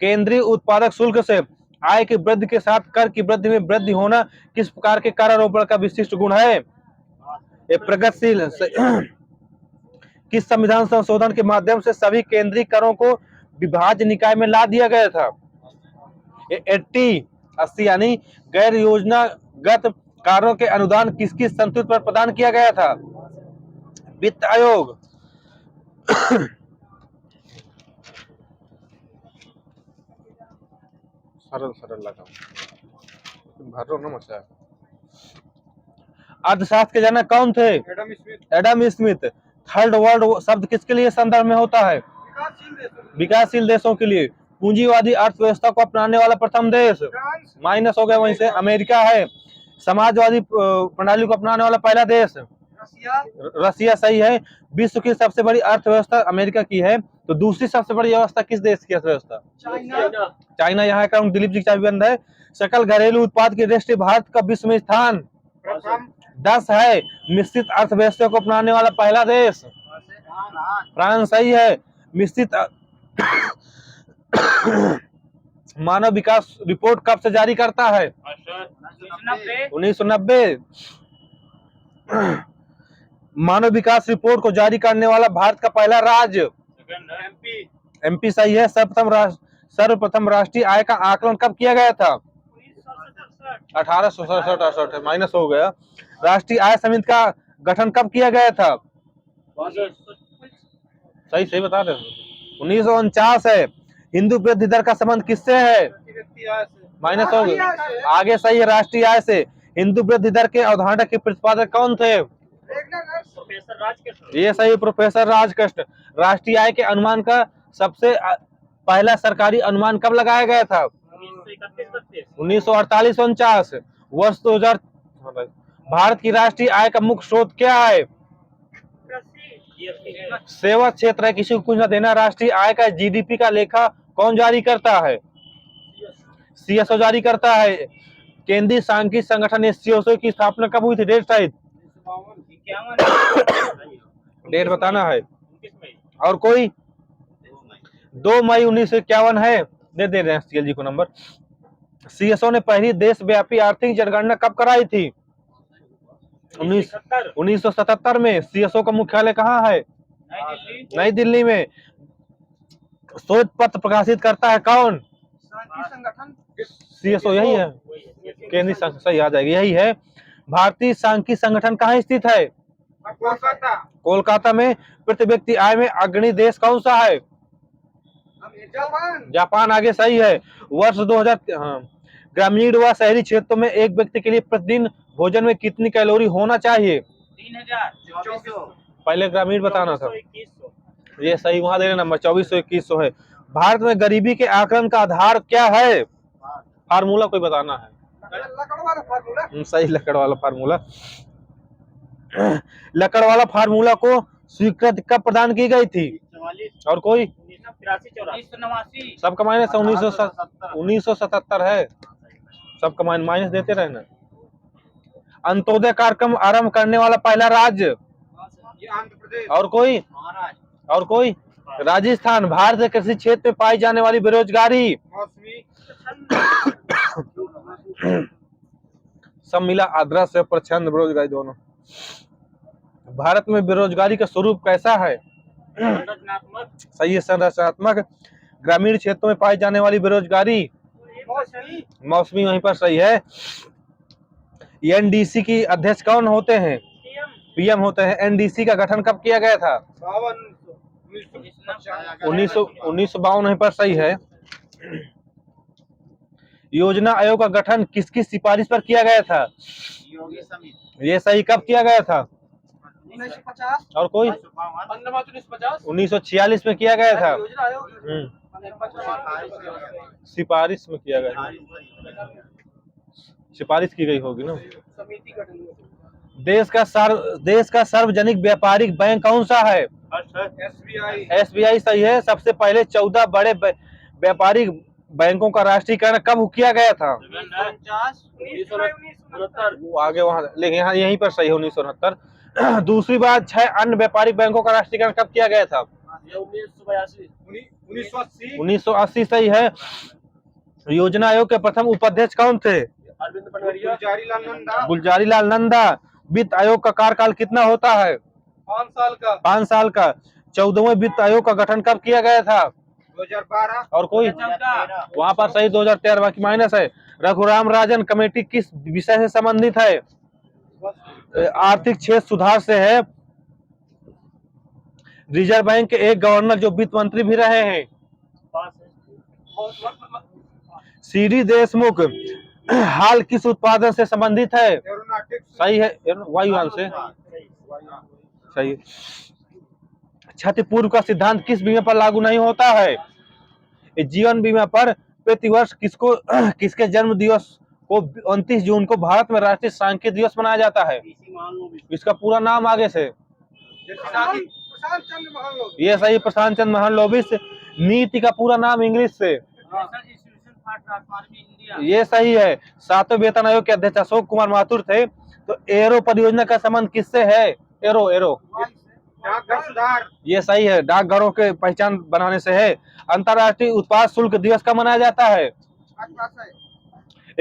केंद्रीय उत्पादक शुल्क से आय की वृद्धि के साथ कर की वृद्धि में वृद्धि होना किस प्रकार के कर आरोपण का विशिष्ट गुण है? ये प्रगतिशील। किस संविधान संशोधन के माध्यम से सभी केंद्रीय करों को विभाज्य निकाय में ला दिया गया था? 80 यानी गैर योजनागत कार्यों के अनुदान किस संतुलित पर प्रदान किया गया था? वित्त आयोग। सरल लगा भरो ना मचा। अर्थशास्त्र के जनक कौन थे? Adam Smith. थर्ड वर्ल्ड शब्द किसके लिए संदर्भ में होता है? विकासशील देशों के लिए पूंजीवादी अर्थव्यवस्था को अपनाने वाला प्रथम देश, माइनस हो गया वहीं से। अमेरिका है। समाजवादी प्रणाली को अपनाने वाला पहला देश, रसिया सही है। विश्व की सबसे बड़ी अर्थव्यवस्था अमेरिका की है, तो दूसरी सबसे बड़ी व्यवस्था किस देश की अर्थव्यवस्था? चाइना। यहाँ का दिलीप जी का बंद है। सकल घरेलू उत्पाद की दृष्टि भारत का विश्व में स्थान 10 है। मिश्रित अर्थव्यवस्था को अपनाने वाला पहला देश, फ्रांस सही है। मिश्रित मानव विकास रिपोर्ट कब से जारी करता है? 1990। मानव विकास रिपोर्ट को जारी करने वाला भारत का पहला राज्य, एमपी सही है। सर्वप्रथम राष्ट्रीय आय का आकलन कब किया गया था? 1867 माइनस हो गया। राष्ट्रीय आय समिति का गठन कब किया गया था? सही बता रहे हो। 1949 है। हिंदू वृद्धि दर का संबंध किससे है? माइनस हो गया, आगे सही है। राष्ट्रीय आय से। हिंदू वृद्धि दर के अवधारणा के प्रतिपादक कौन थे? प्रोफेसर राजकृष्ण। ये सही, प्रोफेसर राजकृष्ण। राष्ट्रीय आय के अनुमान का सबसे पहला सरकारी अनुमान कब लगाया गया था? 1948-49। वर्ष 2000। भारत की राष्ट्रीय आय का मुख्य स्रोत क्या है? सेवा क्षेत्र है। किसी को कुछ न देना। राष्ट्रीय आय का जीडीपी का लेखा कौन जारी करता है? सीएसओ जारी करता है। केंद्रीय सांख्यिकी संगठन सीएसओ की स्थापना कब हुई थी? डेट शायद 51 डेट बताना है। और कोई? 2 मई 1951 है। दे रहे हैं सीएल जी को नंबर। सीएसओ ने पहली देशव्यापी आर्थिक जनगणना कब कराई थी? 1977 में। सीएसओ का मुख्यालय कहाँ है? नई दिल्ली में। शोध पत्र प्रकाशित करता है कौन? सीएसओ यही है। केंद्रीय सही आ जाएगी, यही है। भारतीय सांख्यिकी संगठन कहाँ स्थित है? कोलकाता में। प्रति व्यक्ति आय में अग्रणी देश कौन सा है? जापान आगे सही है। वर्ष 2000। हाँ। ग्रामीण व शहरी क्षेत्रों में एक व्यक्ति के लिए प्रतिदिन भोजन में कितनी कैलोरी होना चाहिए? 3000। पहले ग्रामीण बताना था। ये सही, वहां दे नंबर 2400-2100 है। भारत में गरीबी के आकलन का आधार क्या है? फार्मूला कोई बताना है? सही, लकड़ वाला फार्मूला। लकड़ वाला फार्मूला को स्वीकृति कब प्रदान की गई थी? और कोई? 1983-84। सबका माइनस 1977 है। सबका माइनस देते रहना। अंत्योदय कार्यक्रम आरंभ करने वाला पहला राज्य? और कोई? और कोई? राजस्थान। भारत के कृषि क्षेत्र में पाई जाने वाली बेरोजगारी? सब मिला आद्रा से प्रचंड बेरोजगारी दोनों। भारत में बेरोजगारी का स्वरूप कैसा है? सही है, संरचनात्मक। ग्रामीण क्षेत्रों में पाई जाने वाली बेरोजगारी? मौसमी, वहीं पर सही है। एनडीसी की अध्यक्ष कौन होते हैं? पीएम होते हैं। एनडीसी का गठन कब किया गया था? 1952 वहीं पर सही है। योजना आयोग का गठन किसकी सिफारिश पर किया गया था? ये सही, कब किया गया था? 1950। और कोई? 1946 में किया गया था। सिफारिश में किया गया, सिफारिश की गई होगी ना। देश का सार्वजनिक व्यापारिक बैंक कौन सा है? एसबीआई सही है। सबसे पहले 14 बड़े व्यापारिक बैंकों का राष्ट्रीयकरण कब किया गया था? 1969। वो आगे वहां, लेकिन यहाँ यहीं पर सही है, 1969। दूसरी बात, 6 अन्य व्यापारिक बैंकों का राष्ट्रीयकरण कब किया गया था? 1980 सही है। योजना आयोग के प्रथम उपाध्यक्ष कौन थे? गुलजारी लाल नंदा। वित्त आयोग का कार्यकाल कितना होता है? 5 साल का। 14वें वित्त आयोग का गठन कब किया गया था? 2012। और कोई? वहां पर सही 2013, बाकी माइनस है। रघुराम राजन कमेटी किस विषय से संबंधित है? आर्थिक क्षेत्र सुधार से है। रिजर्व बैंक के एक गवर्नर जो वित्त मंत्री भी रहे हैं? सीडी देशमुख। हाल किस उत्पादन से संबंधित है? सही है, वायुयान से। सही। क्षतिपूर्व का सिद्धांत किस बीमा पर लागू नहीं होता है? ये जीवन बीमा पर प्रतिवर्ष किसके जन्म दिवस को 29 जून को भारत में राष्ट्रीय सांख्यिकी दिवस मनाया जाता है? इसका पूरा नाम आगे से प्रशांत चंद्र महालोबी। ये सही, प्रशांत चंद्र महालनोबिस। नीति का पूरा नाम इंग्लिश से, ये सही है। 7वें वेतन आयोग के अध्यक्ष अशोक कुमार माथुर थे। तो एरो परियोजना का संबंध किससे है? एरो डाकघर सुधार। ये सही है, डाकघरों के पहचान बनाने से है। अंतर्राष्ट्रीय उत्पाद शुल्क दिवस कब मनाया जाता है?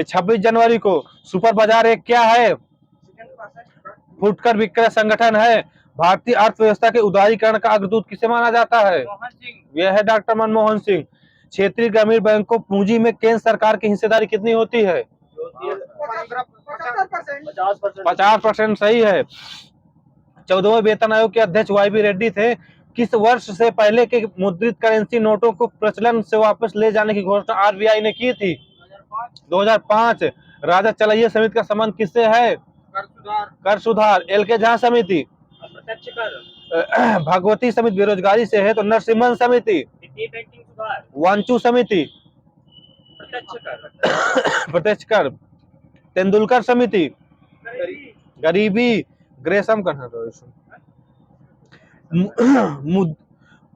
26 जनवरी को। सुपर बाजार एक क्या है? फुटकर विक्रय संगठन है। भारतीय अर्थव्यवस्था के उदारीकरण का अग्रदूत किसे माना जाता है? यह है डॉक्टर मनमोहन सिंह। क्षेत्रीय ग्रामीण बैंक को पूंजी में केंद्र सरकार की हिस्सेदारी कितनी होती है? 50% सही है। 14वें वेतन आयोग के अध्यक्ष YB रेड्डी थे। किस वर्ष से पहले के मुद्रित करेंसी नोटों को प्रचलन से वापस ले जाने की घोषणा RBI ने की थी? 2005। राजा चलैया समिति का संबंध किससे है? कर सुधार। LK झा समिति। भगवती समिति बेरोजगारी से है। तो नरसिम्हन समिति। वांचू समिति। प्रत्यक्ष कर। तेंदुलकर समिति। गरीबी। ग्रेसम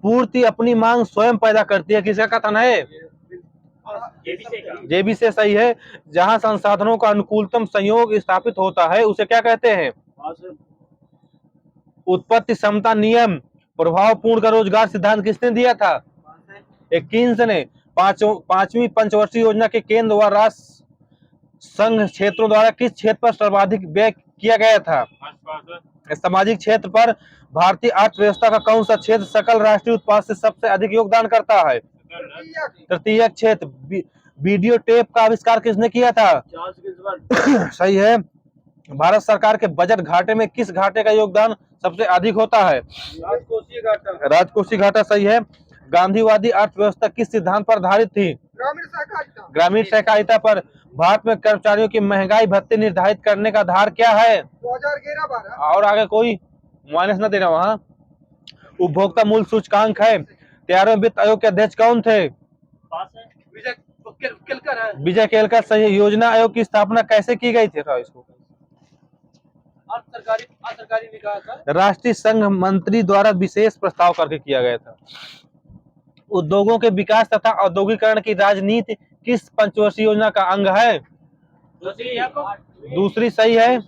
पूर्ति अपनी मांग स्वयं पैदा करती है, किसका कथन है? JB से सही है। जहां संसाधनों का अनुकूलतम संयोग स्थापित होता है उसे क्या कहते हैं? उत्पत्ति क्षमता नियम। प्रभाव पूर्ण का रोजगार सिद्धांत किसने दिया था? किन्स ने। पांचवी पंचवर्षीय योजना के केंद्र व राज्य संघ क्षेत्रों द्वारा किस क्षेत्र पर सर्वाधिक व्यय किया गया था? सामाजिक क्षेत्र पर। भारतीय अर्थव्यवस्था का कौन सा क्षेत्र सकल राष्ट्रीय उत्पाद से सबसे अधिक योगदान करता है? तृतीयक क्षेत्र। वीडियो टेप का आविष्कार किसने किया था? सही है। भारत सरकार के बजट घाटे में किस घाटे का योगदान सबसे अधिक होता है? राजकोषीय घाटा सही है। गांधीवादी अर्थव्यवस्था किस सिद्धांत पर आधारित थी? ग्रामीण सहकारिता पर। भारत में कर्मचारियों की महंगाई भत्ते निर्धारित करने का आधार क्या है? 2011-12। और आगे कोई माइनस न देना वहां। उपभोक्ता मूल्य सूचकांक है। 13वें वित्त आयोग के अध्यक्ष कौन थे? विजय केलकर सही है। योजना आयोग की स्थापना कैसे की गई थी? इसको सरकारी निकाय था। राष्ट्रीय संघ मंत्री द्वारा विशेष प्रस्ताव करके किया गया था। उद्योगों के विकास तथा औद्योगिकरण की राजनीति किस पंचवर्षीय योजना का अंग है? दूसरी सही है।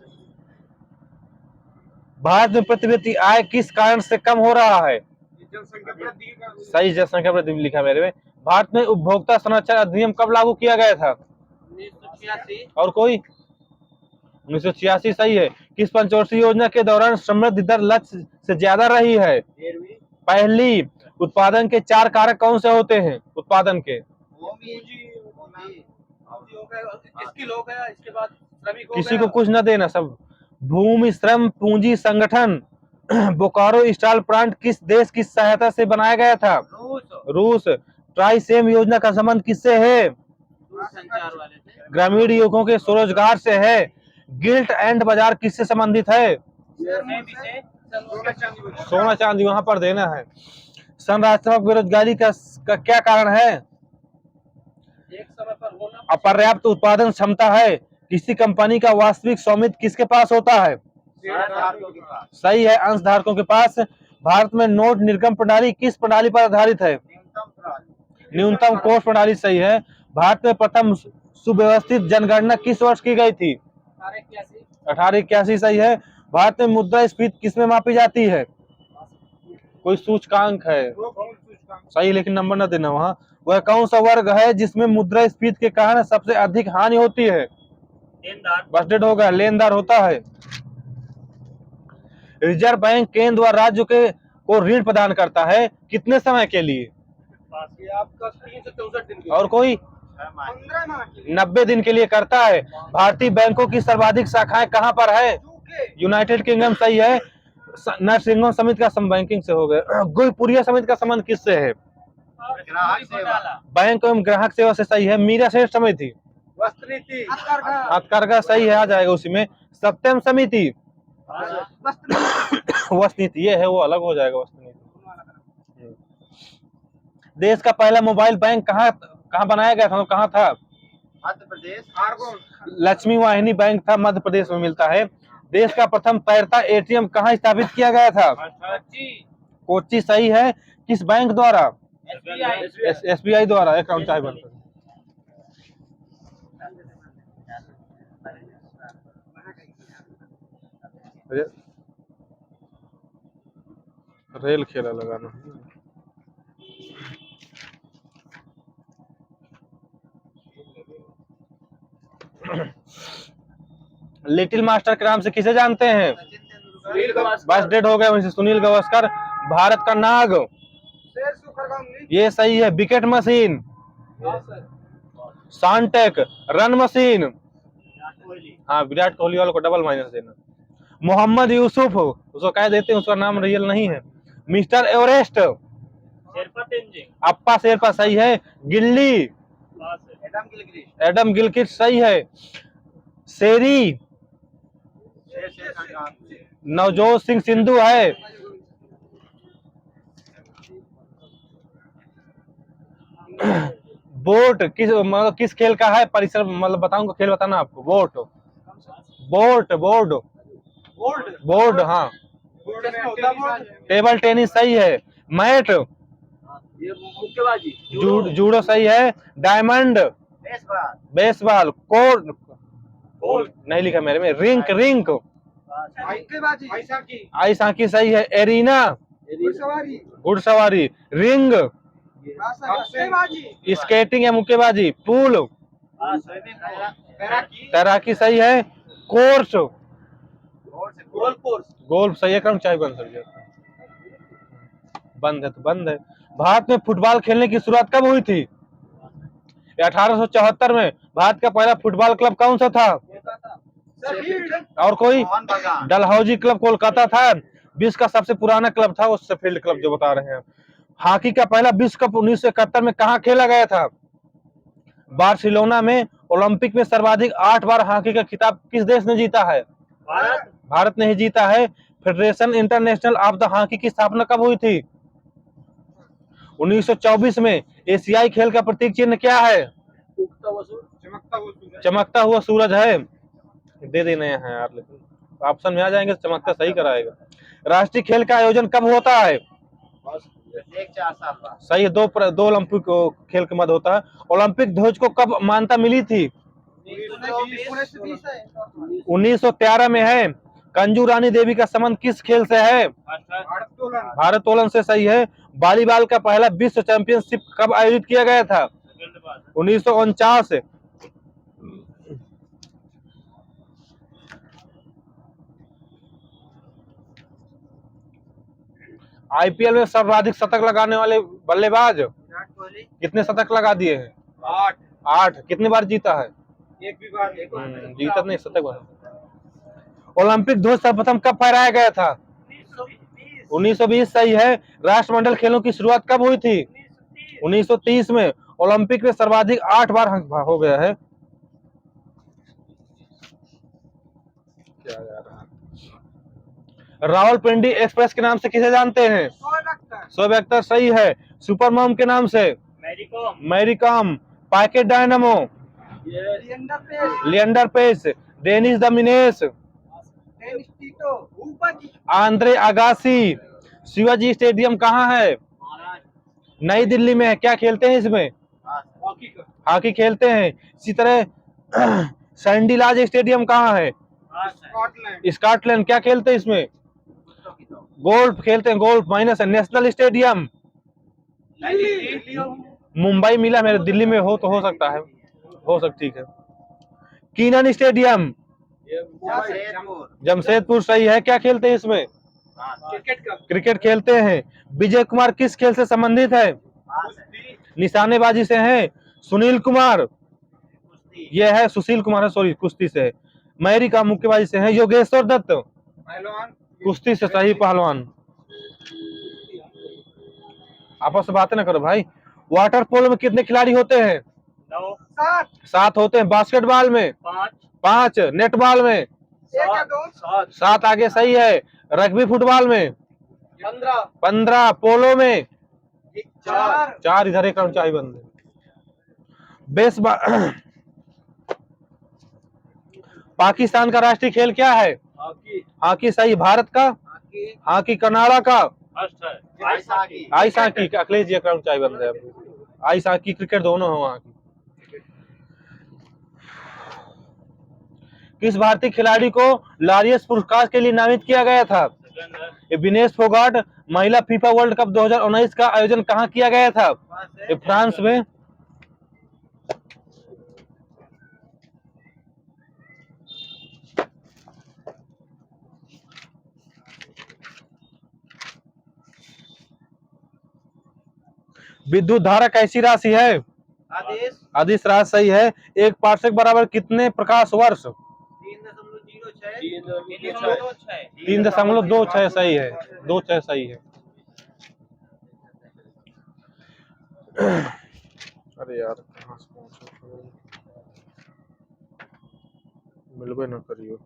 भारत में प्रति व्यक्ति आय किस कारण से कम हो रहा है? सही, जनसंख्या वृद्धि लिखा मेरे में। भारत में उपभोक्ता संरक्षण अधिनियम कब लागू किया गया था? 1986। और कोई? 1986 सही है। किस पंचवर्षीय योजना के दौरान समृद्धि दर लक्ष्य से ज्यादा रही है? पहली। उत्पादन के 4 कारक कौन से होते हैं? उत्पादन के स्किल हो गया, इसके बाद श्रमिक हो किसी गया। को कुछ न देना, सब। भूमि, श्रम, पूंजी, संगठन। बोकारो स्टील प्लांट किस देश की सहायता से बनाया गया था? रूस। ट्राइसेम योजना का संबंध किससे है? संचार वाले थे। ग्रामीण युवकों के स्वरोजगार से है। गिल्ट एंड बाजार किससे संबंधित है? सोना चांदी वहां पर देना है। संरचनात्मक बेरोजगारी का क्या कारण है? एक समय पर होना। अपर्याप्त उत्पादन क्षमता है। किसी कंपनी का वास्तविक स्वामित्व किसके पास होता है? सही है, अंशधारकों के पास। भारत में नोट निर्गम प्रणाली किस प्रणाली पर आधारित है? न्यूनतम कोष प्रणाली सही है। भारत में प्रथम सुव्यवस्थित जनगणना किस वर्ष की गई थी? 1881 सही है। भारत में मुद्रास्फीति किसमें मापी जाती है? कोई सूचकांक है? सही, लेकिन नंबर न देना वहां। वह कौन सा वर्ग है जिसमें मुद्रास्फीति के कारण सबसे अधिक हानि होती है? बजटेड होगा, लेनदार होता है। रिजर्व बैंक केंद्र व राज्य को ऋण प्रदान करता है कितने समय के लिए? आपका 3 से 64 दिन की। और कोई? 15 माह के लिए। 90 दिन के लिए करता है। भारतीय बैंकों की सर्वाधिक शाखाएं कहां पर है? यूनाइटेड किंगडम सही है। नरसिंह समिति का बैंकिंग से हो गया। गुलपुरिया समिति का संबंध किससे है? बैंक एवं ग्राहक सेवा से सही है। मीरा सेठ समिति। वस्त्र नीति। हथकरघा सही है, आ जाएगा उसी में। सत्यम समिति। वस्तु नीति ये है, वो अलग हो जाएगा। वस्तु नीति देश का पहला मोबाइल बैंक कहाँ कहाँ बनाया गया था, कहाँ था? मध्य प्रदेश। लक्ष्मी वाहिनी बैंक था, मध्य प्रदेश में मिलता है। देश का प्रथम तैरता एटीएम कहाँ स्थापित किया गया था? कोच्चि सही है। किस बैंक द्वारा? एसबीआई द्वारा। एक राउंड चाय बनता है। रेल खेला लगाना। लिटिल मास्टर के नाम से किसे जानते हैं? बस डेट हो गया वैसे। सुनील गावस्कर। भारत का नाग? ये सही है। Wicket machine? सॉन्टेक। Run machine? हाँ, विराट कोहली वालों को डबल माइनस देना। मोहम्मद यूसुफ, उसको कह देते हैं, उसका नाम रियल नहीं है। Mister Everest? अप्पा शेरपा सही है। गिल्ली? एडम गिलक्रिस्ट सही है। शेरी? नवजोत सिंह सिद्धू है। बोट किस खेल का है? परिसर मतलब बताऊंगा, खेल बताना आपको। बोर्ड हाँ। टेबल टेनिस सही है। मैट? जूडो सही है। डायमंड? बेसबॉल। कोर्ट नहीं लिखा मेरे में। रिंक? आइस हॉकी सही है। एरिना? घुड़सवारी। रिंग? स्केटिंग या मुक्केबाजी। पूल? तैराकी सही है। कोर्स? गोल्फ सही है। चाय बंद कर दिया। बंद है तो बंद है। भारत में फुटबॉल खेलने की शुरुआत कब हुई थी? 1874 में। भारत का पहला फुटबॉल क्लब कौन सा था? और कोई? डलहौजी क्लब कोलकाता था। विश्व का सबसे पुराना क्लब था वो शेफील्ड क्लब जो बता रहे हैं। हॉकी का पहला विश्व कप 1971 में कहाँ खेला गया था? बार्सिलोना में। ओलंपिक में सर्वाधिक 8 बार हॉकी का खिताब किस देश ने जीता है? भारत ने ही जीता है। Federation international of the hockey की स्थापना कब हुई थी? 1924 में। एशियाई खेल का प्रतीक चिन्ह क्या है? चमकता हुआ सूरज है। दे देना है यार, लेकिन ऑप्शन में आ जाएंगे तो चमकता सही कराएगा। राष्ट्रीय खेल का आयोजन कब होता है? 4 साल बाद। सही है। दो ओलंपिक खेल के मध्य होता है। ओलंपिक ध्वज को कब मान्यता मिली थी? 1913 में है। कंजू रानी देवी का संबंध किस खेल से है? भारोत्तोलन से सही है। वॉलीबॉल का पहला विश्व चैंपियनशिप कब आयोजित किया गया था? 1949। आईपीएल में सर्वाधिक शतक लगाने वाले बल्लेबाज? कितने शतक लगा दिए हैं? 8। कितनी बार जीता है? एक भी बार। जीता नहीं, शतक बार। ओलंपिक ध्वज सर्वप्रथम कब फहराया गया था? 1920 सही है। राष्ट्रमंडल खेलों की शुरुआत कब हुई थी? 1930 में। ओलंपिक में सर्वाधिक 8 बार हो गया है। क्या जा रहा है? रावलपिंडी एक्सप्रेस के नाम से किसे जानते हैं? शोएब अख्तर सही है। सुपर मॉम के नाम से? मैरी कॉम। Pocket dynamo? लिएंडर पेस। डेनिस डोमिनिस? Andre Agassi. शिवाजी स्टेडियम कहाँ है? नई दिल्ली में है। क्या खेलते हैं इसमें? हॉकी खेलते हैं। इसी तरह सैंडीलाज स्टेडियम कहाँ है? स्कॉटलैंड। क्या खेलते हैं इसमें? गोल्फ खेलते हैं। गोल्फ माइनस है। National stadium? मुंबई मिला मेरे। दिल्ली में हो तो हो सकता है, हो सकता। ठीक है। Keenan stadium? जमशेदपुर सही है। क्या खेलते हैं इसमें? क्रिकेट खेलते हैं। विजय कुमार किस खेल से संबंधित है? निशानेबाजी से है। सुनील कुमार? ये है सुशील कुमार है, सॉरी, कुश्ती से है। मैरी का मुक्केबाजी से है। योगेश्वर दत्त? कुश्ती से सही। पहलवान। आपस में बातें ना करो भाई। वाटर पोलो में कितने खिलाड़ी होते हैं? 7 होते हैं। बास्केटबॉल में? 5। नेटबॉल में? 7 आगे सही है। रग्बी फुटबॉल में? 15। पोलो में? चार इधर एक राउंड चाय बंद है। पाकिस्तान का राष्ट्रीय खेल क्या है? हॉकी सही। भारत का? हॉकी। कनाडा का? Ice hockey. Akhilesh ji account चाय बंद है। आइस हॉकी क्रिकेट दोनों है वहां की। किस भारतीय खिलाड़ी को लॉरियस पुरस्कार के लिए नामित किया गया था? ये विनेश फोगाट। महिला फीफा वर्ल्ड कप 2019 का आयोजन कहाँ किया गया था? ये फ्रांस में। विद्युत धारा कैसी राशि है? अदिश राशि सही है। एक पार्सेक बराबर कितने प्रकाश वर्ष? 3.26 सही है। 2.6 सही है। अरे यार कहाँ से पहुंचे, मिलबे न करियो।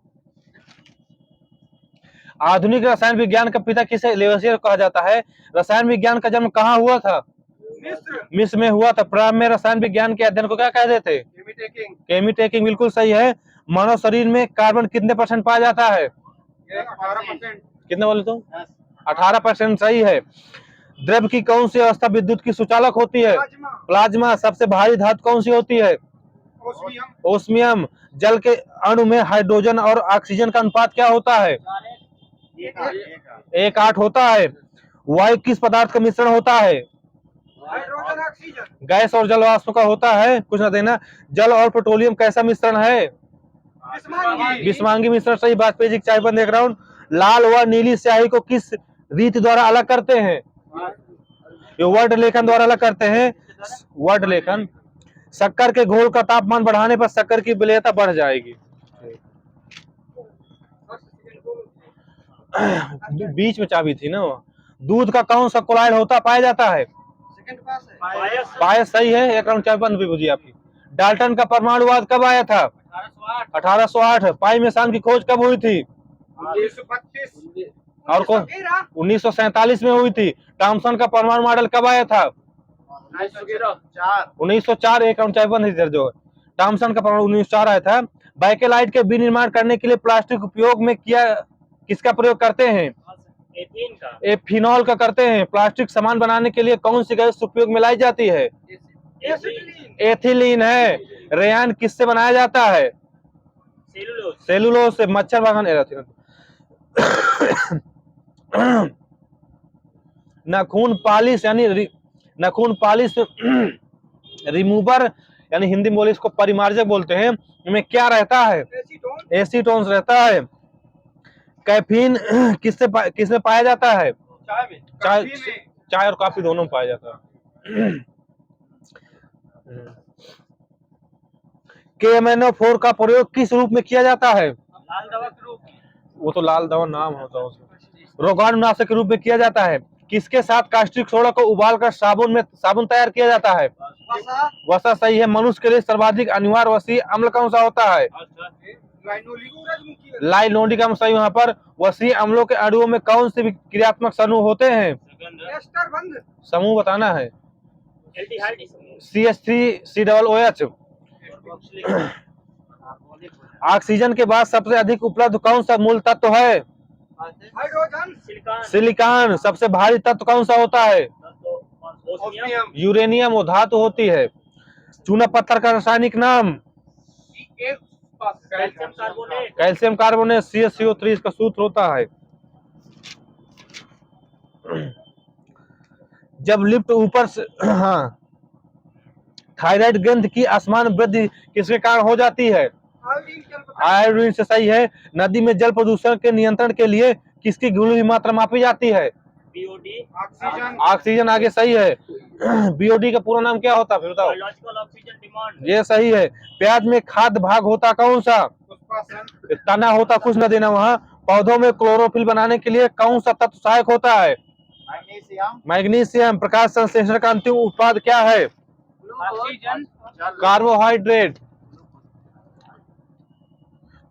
आधुनिक रसायन विज्ञान का पिता किसे लेवसियर कहा जाता है? रसायन विज्ञान का जन्म कहाँ हुआ था? मिस्र में हुआ था। प्रारंभ में रसायन विज्ञान के अध्ययन को क्या कहते थे? केमी टेकिंग। बिल्कुल सही है। मानव शरीर में कार्बन कितने % पाया जाता है? 18%। कितने बोले तुम? 18% सही है। द्रव की कौन सी अवस्था विद्युत की सुचालक होती है? प्लाज्मा। सबसे भारी धातु कौन सी होती है? ओस्मियम। जल के अणु में हाइड्रोजन और ऑक्सीजन का अनुपात क्या होता है? 1:8 होता है। वायु किस पदार्थ का मिश्रण होता है? Hydrogen oxygen. गैस और जल वाष्प का होता है। कुछ ना देना। जल और पेट्रोलियम कैसा मिश्रण है? विस्मांगी मिश्रण सही। वाजपेयी जी चाय बंद एक राउंड। लाल व नीली स्याही को किस रीति द्वारा अलग करते हैं? ये वर्ड लेखन द्वारा अलग करते हैं। वर्ड लेखन। शक्कर के घोल का तापमान बढ़ाने पर शक्कर की विलेयता बढ़ जाएगी। बीच में चाबी थी ना वो। दूध का कौन सा कोलाइड होता पाया जाता है? पायस सही है। एक राउंड चाय बंद भी बुझी आपकी। डाल्टन का परमाणुवाद कब आया था? 1808। पाई मेसान की खोज कब हुई थी? 1932। और कौन? 1947 में हुई थी। थॉमसन का परमाणु मॉडल कब आया था? 1904। एक राउंड चाय बंद इधर जो है। थॉमसन का परमाणु 1904 आया था। बाइकेलाइट के विनिर्माण करने के लिए प्लास्टिक उपयोग में किसका प्रयोग करते हैं? फिनॉल का करते हैं। प्लास्टिक सामान बनाने के लिए कौन सी गैस उपयोग में लाई जाती है? एथिलीन है। रेयान किससे बनाया जाता है? सेलुलोज से। मच्छर भगाने नाखून पालिश यानी नाखून पालिश रिमूवर यानी हिंदी में बोले इसको परिमार्जक बोलते हैं। इनमें क्या रहता है? एसीटोन्स रहता है। कैफीन किसमें पाया जाता है? चाय और कॉफी दोनों में पाया जाता है। KMnO4 का प्रयोग किस रूप में किया जाता है? लाल दवा के रूप में। वो तो लाल दवा नाम होता है उसका। रोगाणुनाशक के रूप में किया जाता है। किसके साथ कास्टिक सोडा को उबालकर साबुन तैयार किया जाता है? वसा सही है। मनुष्य के लिए सर्वाधिक अनिवार्य वसीय अम्ल कौन सा होता है? लाइनोलिक अम्ल सही। वहां पर वसीय अम्लों के अणुओं में कौन से क्रियात्मक समूह होते हैं? समूह बताना है। CH3COOH। ऑक्सीजन के बाद सबसे अधिक उपलब्ध कौन सा मूल तत्व है? हाइड्रोजन। सिलिकॉन। सबसे भारी तत्व कौन सा होता है? यूरेनियम। वो धातु होती है। चूना पत्थर का रासायनिक नाम? Calcium carbonate. CaCO3 इसका सूत्र होता है। जब लिफ्ट ऊपर से हाँ थायराइड ग्रंथि की असमान वृद्धि किसके कारण हो जाती है? आयोडीन से सही है। नदी में जल प्रदूषण के नियंत्रण के लिए किसकी घुलनशील मात्रा मापी जाती है? ऑक्सीजन आगे सही है। BOD का पूरा नाम क्या होता है बताओ? ये सही है। प्याज में खाद्य भाग होता कौन सा? तना होता। कुछ न देना वहाँ। पौधों में क्लोरोफिल बनाने के लिए कौन सा तत्व सहायक होता है? मैग्नीशियम। प्रकाश संश्लेषण का अंतिम उत्पाद क्या है? कार्बोहाइड्रेट।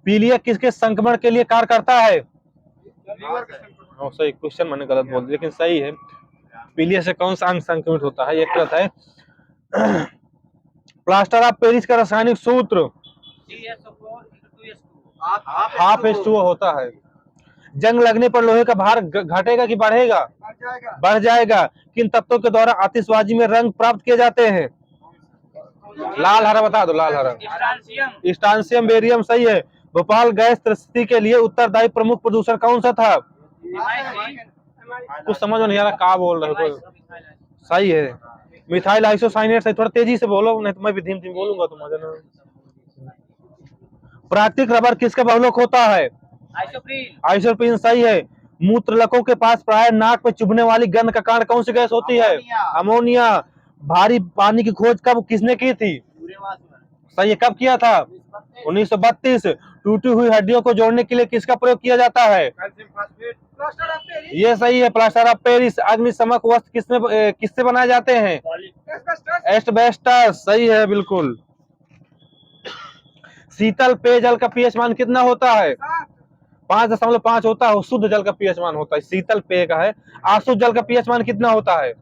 पीलिया किसके संक्रमण के लिए कार्य करता है? सही क्वेश्चन मैंने गलत बोल दिया लेकिन सही है। पीलिया से कौन सा अंग संक्रमित होता है? यकृत है। प्लास्टर ऑफ पेरिस का रासायनिक सूत्र हाफ H2O होता है। जंग लगने पर लोहे का भार घटेगा कि बढ़ेगा? बढ़ जाएगा। किन तत्वों के द्वारा आतिशबाजी में रंग प्राप्त किए जाते हैं? लाल हरा बता दो। लाल हरा स्ट्रांसियम बेरियम सही है। भोपाल गैस त्रस्ती के लिए उत्तरदायी प्रमुख प्रदूषण कौन सा था? कुछ समझ में नहीं आ रहा, क्या बोल रहे हो? सही है, मिथाइल आइसोसाइनेट है। थोड़ा तेजी से बोलो, नहीं तो मैं भी धीम धीम बोलूंगा तो मजा नहीं। प्राकृतिक रबर किसका बहुलक होता है? आइसोप्रीन सही है। मूत्रलकों के पास प्राय नाक में चुभने वाली गंध का कारण कौन सी गैस होती है? अमोनिया। भारी पानी की खोज कब किसने की थी? सही है। कब किया था? 1932। टूटी हुई हड्डियों को जोड़ने के लिए किसका प्रयोग किया जाता है? ये सही है, प्लास्टर ऑफ पेरिस। अग्निशमक वस्त्र किससे बनाए जाते हैं? एस्बेस्टस सही है, बिल्कुल। शीतल पेयजल का पीएच मान कितना होता है? 5.5 होता है। शुद्ध जल का पीएच मान होता है, शीतल पेय का है। आशुद्ध जल का पीएच मान कितना होता है?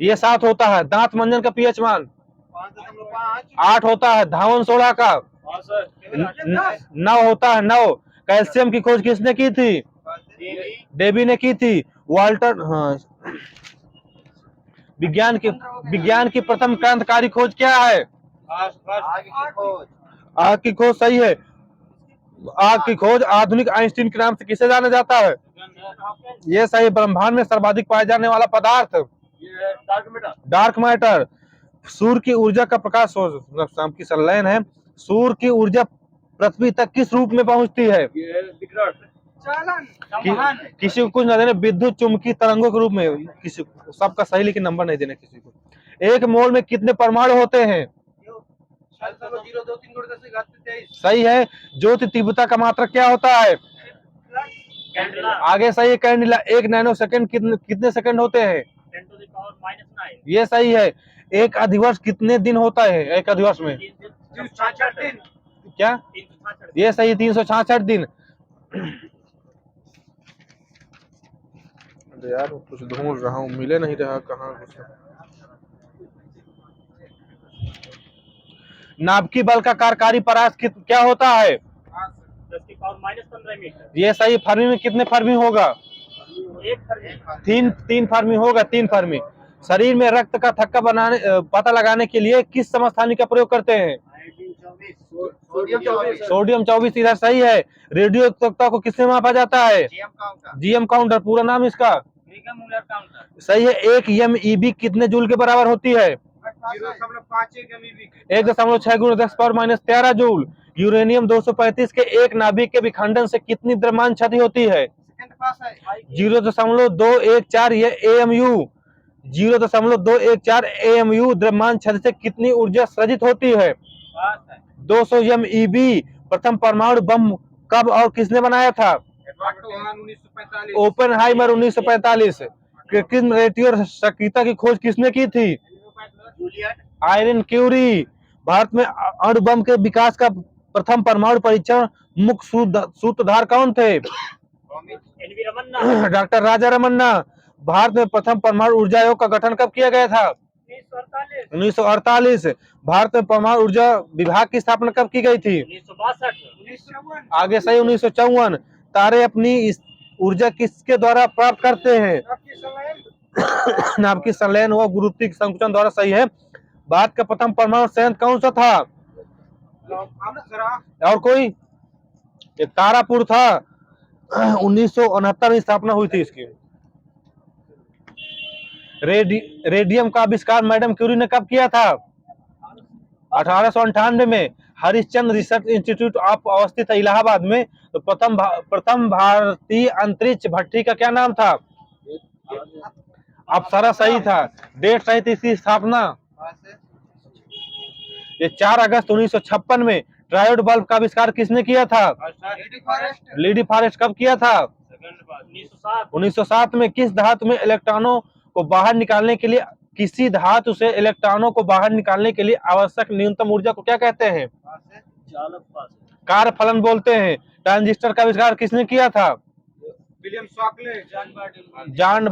ये 7 होता है। दांत मंजन का पीएच मान 8 होता है। धावन सोडा का 9 होता है। 9। कैल्शियम की खोज किसने की थी? डेबी ने की थी। वाल्टर। हाँ। विज्ञान की प्रथम क्रांतिकारी खोज क्या है? आग की खोज सही है। आग की खोज आधुनिक आइंस्टीन के नाम से किसे जाना जाता है? ये सही। ब्रह्मांड में सर्वाधिक पाया जाने वाला पदार्थ? Dark matter. सूर्य की ऊर्जा का प्रकाश शाम की संलयन है। सूर्य की ऊर्जा पृथ्वी तक किस रूप में पहुंचती है? किसी को कुछ न देने, विद्युत चुंबकीय तरंगों के रूप में। किसी को सबका सही, लेकिन नंबर नहीं देना किसी को। एक मोल में कितने परमाणु होते हैं? सही है। ज्योति तीव्रता का मात्रक क्या होता है? आगे सही है, कैंडिला। 1 नैनो सेकंड कितने सेकंड होते हैं? 10⁻⁹ ये सही है। एक अधिवर्ष कितने दिन होता है? एक अधिवर्ष में 366 दिन। क्या? ये सही, 366 दिन। अरे यार कुछ ढूंढ रहा हूँ, मिले नहीं रहा कहाँ। नाभिकीय बल का कार्यकारी परास क्या होता है? 10⁻⁻15 मीटर। ये सही। फर्मी में कितने फर्मी होगा? 1 फर्मी। 3 फर्मी होगा। 3 फर्मी। शरीर में रक्त का थक्का पता लगाने के लिए किस समस्थानिक का प्रयोग करते हैं? सोडियम 24 इधर सही है। रेडियो एक्टिवता को किससे मापा जाता है? GM counter. पूरा नाम इसका? सही है। 1 MEV कितने जूल के बराबर होती है? 1.6 × 10⁻13 जूल। यूरेनियम 235 के एक नाभिक के विखंडन से कितनी द्रव्यमान क्षति होती है? 0.214 ये AMU। 0.214 AMU द्रव्यमान क्षति से कितनी ऊर्जा सृजित होती है? 200 MeV। प्रथम परमाणु बम कब और किसने बनाया था? ओपेनहाइमर 1945। कृत्रिम रेडियो सक्रियता की खोज किसने की थी? Iron Curie. भारत में अणु बम के विकास का प्रथम परमाणु परीक्षण मुख्य सूत्रधार कौन थे? डॉक्टर राजा रमन्ना। भारत में प्रथम परमाणु ऊर्जा आयोग का गठन कब किया गया था? 1948। भारत में परमाणु ऊर्जा विभाग की स्थापना कब की गई थी? 1962। आगे सही 1954। तारे अपनी ऊर्जा किसके द्वारा प्राप्त करते हैं? नाभिकीय संलयन व गुरुत्वीय संकुचन द्वारा सही है। भारत का प्रथम परमाणु संयंत्र कौन सा था? और कोई? एक तारापुर था। 1969 में स्थापना हुई थी इसकी। रेडियम का आविष्कार मैडम क्यूरी ने कब किया था? 1898 में। हरिश्चंद्र रिसर्च इंस्टीट्यूट ऑफ अवस्थित है इलाहाबाद में। तो प्रथम भारतीय अंतरिक्ष भट्टी का क्या नाम था? अप्सरा सही था। डेट सही थी इसकी स्थापना। ये 4 अगस्त 1956 में। ट्रायोड बल्ब का आविष्कार किसने किया था? Lady forest. कब किया था? 1907 में। किस धातु में इलेक्ट्रॉनों को बाहर निकालने के लिए किसी धातु से इलेक्ट्रॉनों को बाहर निकालने के लिए आवश्यक न्यूनतम ऊर्जा को क्या कहते हैं? कार्य फलन बोलते हैं। ट्रांजिस्टर का आविष्कार किसने किया था? विलियम शॉकले, जॉन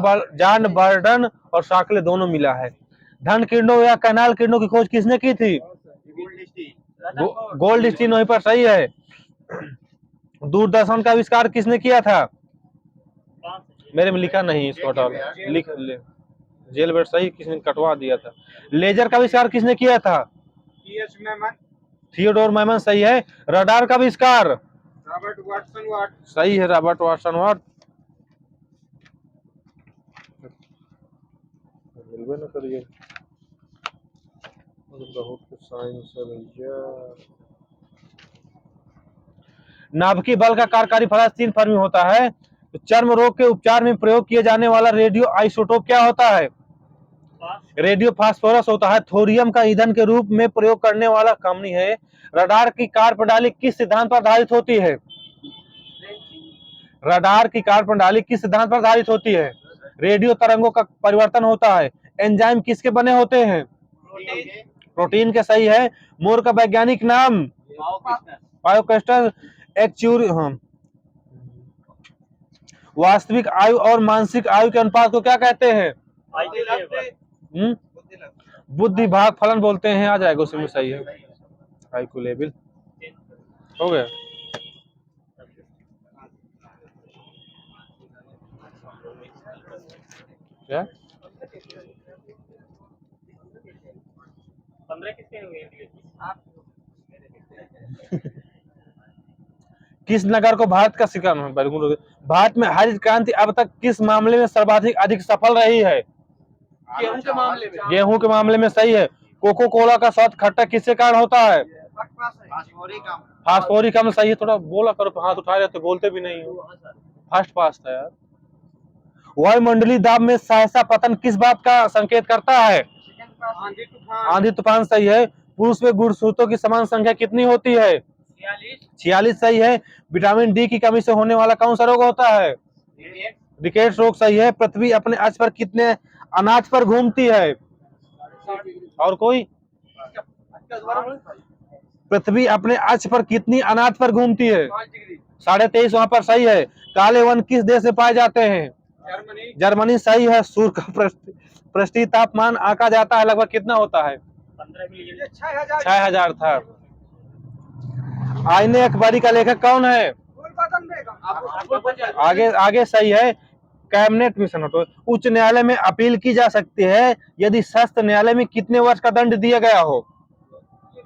बर्डन और शॉकले दोनों मिला है। धन किरणों या कैनाल किरणों की खोज किसने की थी? गोल्ड स्टीन वहीं पर सही है। दूरदर्शन का आविष्कार किसने किया था? मेरे में लिखा नहीं, इसको हटा लो। लिख ले, जेल बेट सही, किसने कटवा दिया था। लेजर का आविष्कार किसने किया था? थियोडोर मैमन सही है। रडार का आविष्कार? रॉबर्ट वाटसन वाट। सही है, रॉबर्ट वाटसन वाट। मिलबे न करिए, बहुत कुछ साइंस है भैया। नाभिकीय बल का कार्यकारी फलक 3 फर्मी होता है। तो चर्म रोग के उपचार में प्रयोग किए जाने वाला रेडियो आइसोटोप क्या होता है? रेडियो फास्फोरस होता है। थोरियम का ईंधन के रूप में प्रयोग करने वाला कंपनी है। रडार की कार्य प्रणाली किस सिद्धांत पर आधारित होती है? रडार की कार्य प्रणाली किस सिद्धांत पर आधारित होती है? रेडियो तरंगों का परिवर्तन होता है। एंजाइम किसके बने होते हैं? प्रोटीन के सही है। मोर का वैज्ञानिक नाम? बायोक्रिस्टल एक्चुरी। वास्तविक आयु और मानसिक आयु के अनुपात को क्या कहते हैं? बुद्धि भाग फलन बोलते हैं। आ जाएगा उसमें सही है। आईक्यू लेवल हो गया। क्या 15 किसके हुए? किस नगर को भारत का शिखर? भारत में हरित क्रांति अब तक किस मामले में सर्वाधिक अधिक सफल रही है? गेहूं के मामले में। गेहूं के मामले में सही है। कोको कोला का स्वाद खट्टा किसके कारण होता है? फास्फोरिक अम्ल सही है। थोड़ा बोला करो, हाथ उठा रहे तो बोलते भी नहीं हो। फर्स्ट पास था यार। वायुमंडलीय दाब में सहसा पतन किस बात का संकेत करता है? आंधी तूफान सही है। पुरुष में गुणसूत्रों की समान संख्या कितनी होती है? 46 सही है। विटामिन डी की कमी से होने वाला कौन सा रोग होता है? रिकेट्स रोग सही है। पृथ्वी अपने अक्ष पर कितने अनाज पर घूमती है? और कोई? पृथ्वी अपने अक्ष पर कितनी अनाज पर घूमती है? 23.5 वहां पर सही है। काले वन किस देश में पाए जाते हैं? जर्मनी सही है। सूर्य का पृष्ठीय तापमान आंका जाता है लगभग कितना होता है? 6000 था। आईने अखबारी का लेखक कौन है? आगे आगे सही है। कैबिनेट मिशन हटो। उच्च न्यायालय में अपील की जा सकती है यदि सत्र न्यायालय में कितने वर्ष का दंड दिया गया हो?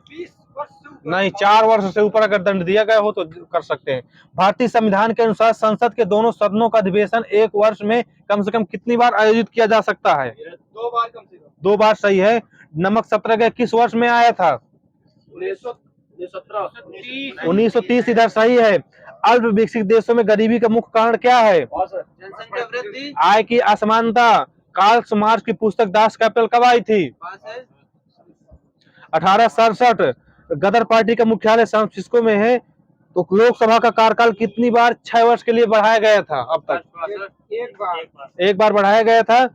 20 वर्ष नहीं, 4 वर्ष से ऊपर अगर दंड दिया गया हो तो कर सकते हैं। भारतीय संविधान के अनुसार संसद के दोनों सदनों का अधिवेशन एक वर्ष में कम से कम कितनी बार आयोजित किया जा सकता है? 2 बार कम से कम। 2 बार सही है। नमक सत्याग्रह किस वर्ष में आया था? 1930 इधर सही है। अल्प विकसित देशों में गरीबी का मुख्य कारण क्या है? जनसंख्या वृद्धि, आय की असमानता। कार्ल मार्क्स की पुस्तक दास कैपिटल कब आई थी? 1867। गदर पार्टी का मुख्यालय सैन फ्रांसिस्को में है। तो लोकसभा का कार्यकाल कितनी बार 6 वर्ष के लिए बढ़ाया गया था अब तक? एक बार बढ़ाया गया था।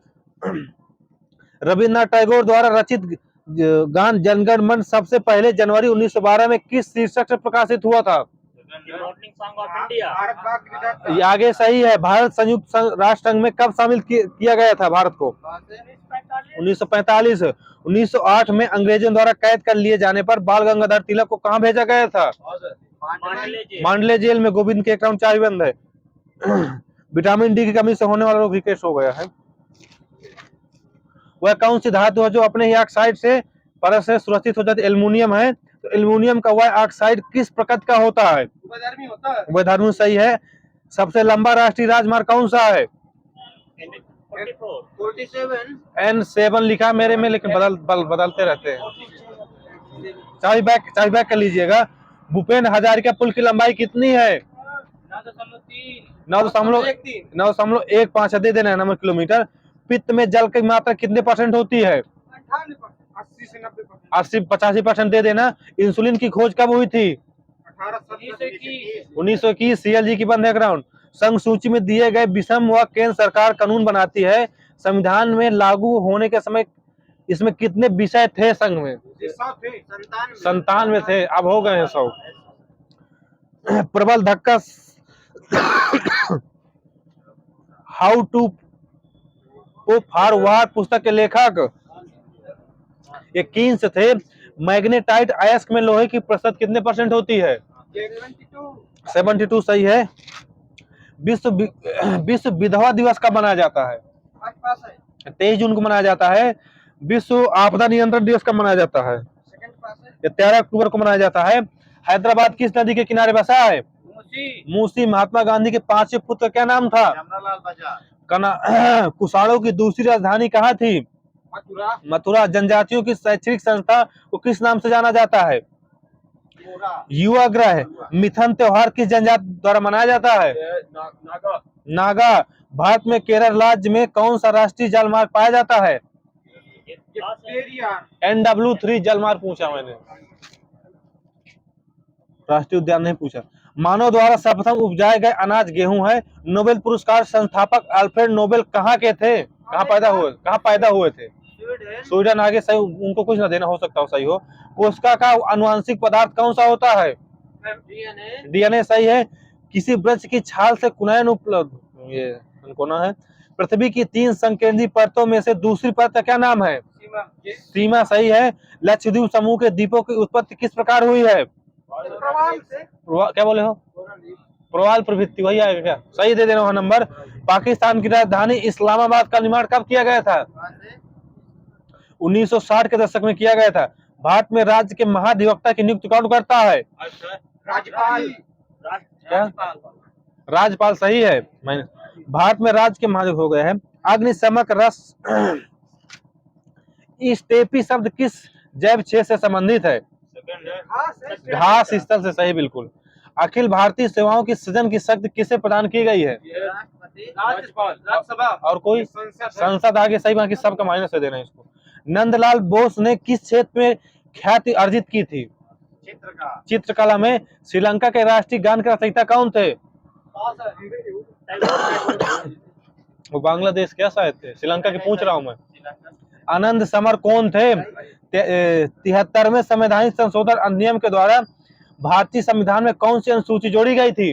रविन्द्रनाथ टैगोर द्वारा रचित गान जनगण मन सबसे पहले जनवरी 1912 में किस शीर्षक से प्रकाशित हुआ था? Morning song of India. ये आगे सही है। भारत संयुक्त राष्ट्र संघ में कब शामिल किया गया था भारत को? 1945। 1908 में अंग्रेजों द्वारा कैद कर लिए जाने पर बाल गंगाधर तिलक को कहां भेजा गया था? मांडले जेल में। गोविंद के अकाउंट चाबी बंद है। विटामिन डी की कमी से होने वाला रोग रिकेट्स हो गया है। वह कौन सी धातु है जो अपने ही ऑक्साइड से परत से सुरक्षित हो जाती है? एल्युमिनियम है। तो एल्युमिनियम का वह ऑक्साइड किस प्रकृति का होता है? वैधर्मी सही है। सबसे लंबा राष्ट्रीय राजमार्ग कौन सा है? 47। N7 लिखा मेरे में, लेकिन बदलते रहते हैं। चाबी बैक कर लीजिएगा। भूपेन हजारिका पुल की लंबाई कितनी है? 9.115 दे देना है किलोमीटर। पित्त में जल की मात्रा कितने % होती है? 80 से 90%। 85% दे देना। इंसुलिन की खोज कब हुई थी? 1921। CLG की बंद है ग्राउंड। संघ सूची में दिए गए विषम व केंद्र सरकार कानून बनाती है। संविधान में लागू होने के समय इसमें कितने विषय थे संघ में? 97 थे। अब हो गए हैं 100। प्रबल धक्का हाउ टू फॉर वार पुस्तक के लेखक ये कीन्स थे। मैग्नेटाइट अयस्क में लोहे की प्रतिशत कितने परसेंट होती है? 72 सही है। विश्व विधवा दिवस कब मनाया जाता है? 23 जून को मनाया जाता है। विश्व आपदा नियंत्रण दिवस कब मनाया जाता है? 13 अक्टूबर को मनाया जाता है। हैदराबाद किस नदी के किनारे बसा है? मूसी। महात्मा गांधी के 5वें पुत्र क्या नाम था? कुषाणों की दूसरी राजधानी कहाँ थी? मथुरा। जनजातियों की शैक्षणिक संस्था को किस नाम से जाना जाता है? युवा ग्रह। मिथुन त्योहार किस जनजाति द्वारा मनाया जाता है? नागा। भारत में केरल राज्य में कौन सा राष्ट्रीय जलमार्ग पाया जाता है? NW3 जलमार्ग पूछा मैंने, राष्ट्रीय उद्यान नहीं पूछा। मानव द्वारा सर्वप्रथम उपजाए गए अनाज गेहूं है। नोबेल पुरस्कार संस्थापक अल्फ्रेड नोबेल कहाँ के थे? कहाँ पैदा हुए थे? स्वीडन। आगे सही, उनको कुछ ना देना, हो सकता हो सही हो। कोशिका का आनुवंशिक पदार्थ कौन सा होता है? DNA सही है। किसी वृक्ष की छाल से कुनैन उपलब्ध, ये कोना है। पृथ्वी की 3 संकेंद्रीय परतों में से दूसरी परत का क्या नाम है? सीमा सही है। लक्षद्वीप समूह के द्वीपों की उत्पत्ति किस प्रकार हुई है? क्या बोले हो? प्रवाल प्रवृत्ति, वही आएगा क्या? सही दे देना नंबर। पाकिस्तान की राजधानी इस्लामाबाद का निर्माण कब किया गया था? 1960 के दशक में किया गया था। भारत में राज्य के महाधिवक्ता की नियुक्ति कौन करता है? राज्यपाल सही है। भारत में राज्य के महाधिवक्ता हो गए हैं। अग्निशमक रस स्टेपी शब्द किस जैव क्षेत्र से संबंधित है? घास स्थल से सही, बिल्कुल। अखिल भारतीय सेवाओं की सृजन की शक्ति किसे प्रदान की गई है? और कोई? संसद। आगे सही, बाकी सबका माइनस से देना इसको। नंदलाल बोस ने किस क्षेत्र में ख्याति अर्जित की थी? चित्रकला में। श्रीलंका के राष्ट्रीय गान के रचयिता कौन थे? वो बांग्लादेश क्या शायद थे, श्रीलंका की पूछ रहा हूं मैं। आनंद समर कौन थे? 73वें संवैधानिक संशोधन अधिनियम के द्वारा भारतीय संविधान में कौन सी अनुसूची जोड़ी गई थी?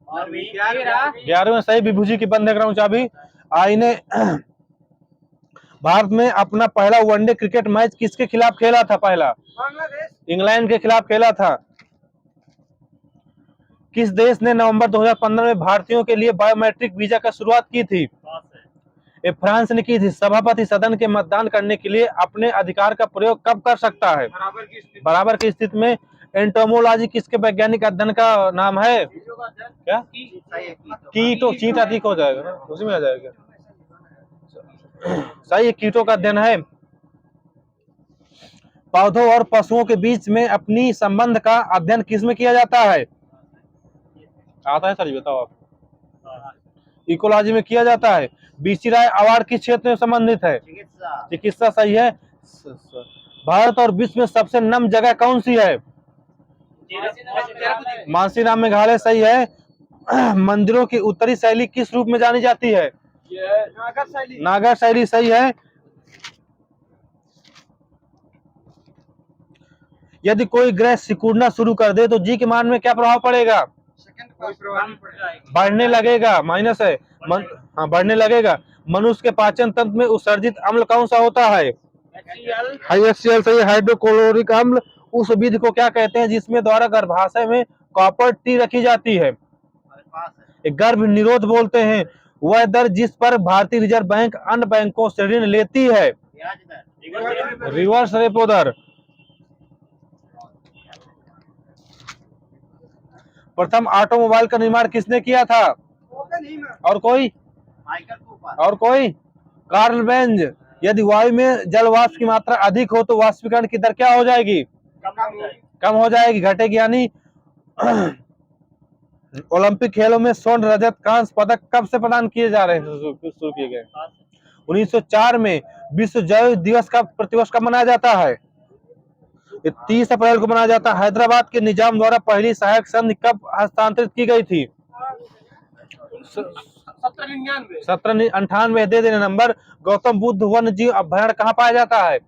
11वें सही। विभूजी की बंधक रहा चाबी। आईने भारत में अपना पहला वनडे क्रिकेट मैच किसके खिलाफ खेला था? पहला इंग्लैंड के खिलाफ खेला था। किस देश ने नवंबर 2015 में भारतीयों के लिए बायोमेट्रिक वीजा का शुरुआत की थी? ये फ्रांस ने की थी। सभापति सदन के मतदान करने के लिए अपने अधिकार का प्रयोग कब कर सकता है? बराबर की स्थिति में। एंटोमोलॉजी किसके वैज्ञानिक अध्ययन का नाम है? क्या? कीटो। चीट अधिक हो जाएगा ना, उसी में आ जाएगा। सही है, कीटों का अध्ययन है। पौधों और पशुओं के बीच में अपनी संबंध का अध्ययन किसमें किया जाता है? आता है सर, बताओ आप। इकोलॉजी में किया जाता है। बीसी राय अवार्ड किस क्षेत्र में संबंधित है? चिकित्सा सही है। भारत और विश्व में सबसे नम जगह कौन सी है? मानसीराम मेघालय सही है। मंदिरों की उत्तरी शैली किस रूप में जानी जाती है? नागर शैली सही है। यदि कोई ग्रह सिकुड़ना शुरू कर दे तो जी के मान में क्या प्रभाव पड़ेगा? बढ़ने लगेगा, माइनस है। हाँ, बढ़ने लगेगा। मनुष्य के पाचन तंत्र में उत्सर्जित अम्ल कौन सा होता है? HCl सही। हाइड्रोक्लोरिक अम्ल उस विधि को क्या कहते हैं जिसमें द्वारा गर्भाशय में कॉपर टी रखी जाती है? गर्भ निरोध बोलते हैं। वह दर जिस पर भारतीय रिजर्व बैंक अन्य बैंकों से ऋण लेती है? रिवर्स रेपो दर। प्रथम ऑटोमोबाइल का निर्माण किसने किया था? और कोई? Karl Benz. यदि वायु में जल वाष्प की मात्रा अधिक हो तो वाष्पीकरण की दर क्या हो जाएगी? कम हो जाएगी, घटेगी। यानी ओलंपिक खेलों में स्वर्ण, रजत, कांस्य पदक कब से प्रदान किए जा रहे हैं, शुरू किए गए? 1904 में। विश्व जैव दिवस का प्रतिवर्ष कब मनाया जाता है? 30 अप्रैल को मनाया जाता है। हैदराबाद के निजाम द्वारा पहली सहायक संधि कब हस्तांतरित की गई थी? 1798 दे देने नंबर। गौतम बुद्ध वन्य जीव अभ्यारण्य कहाँ पाया जाता है?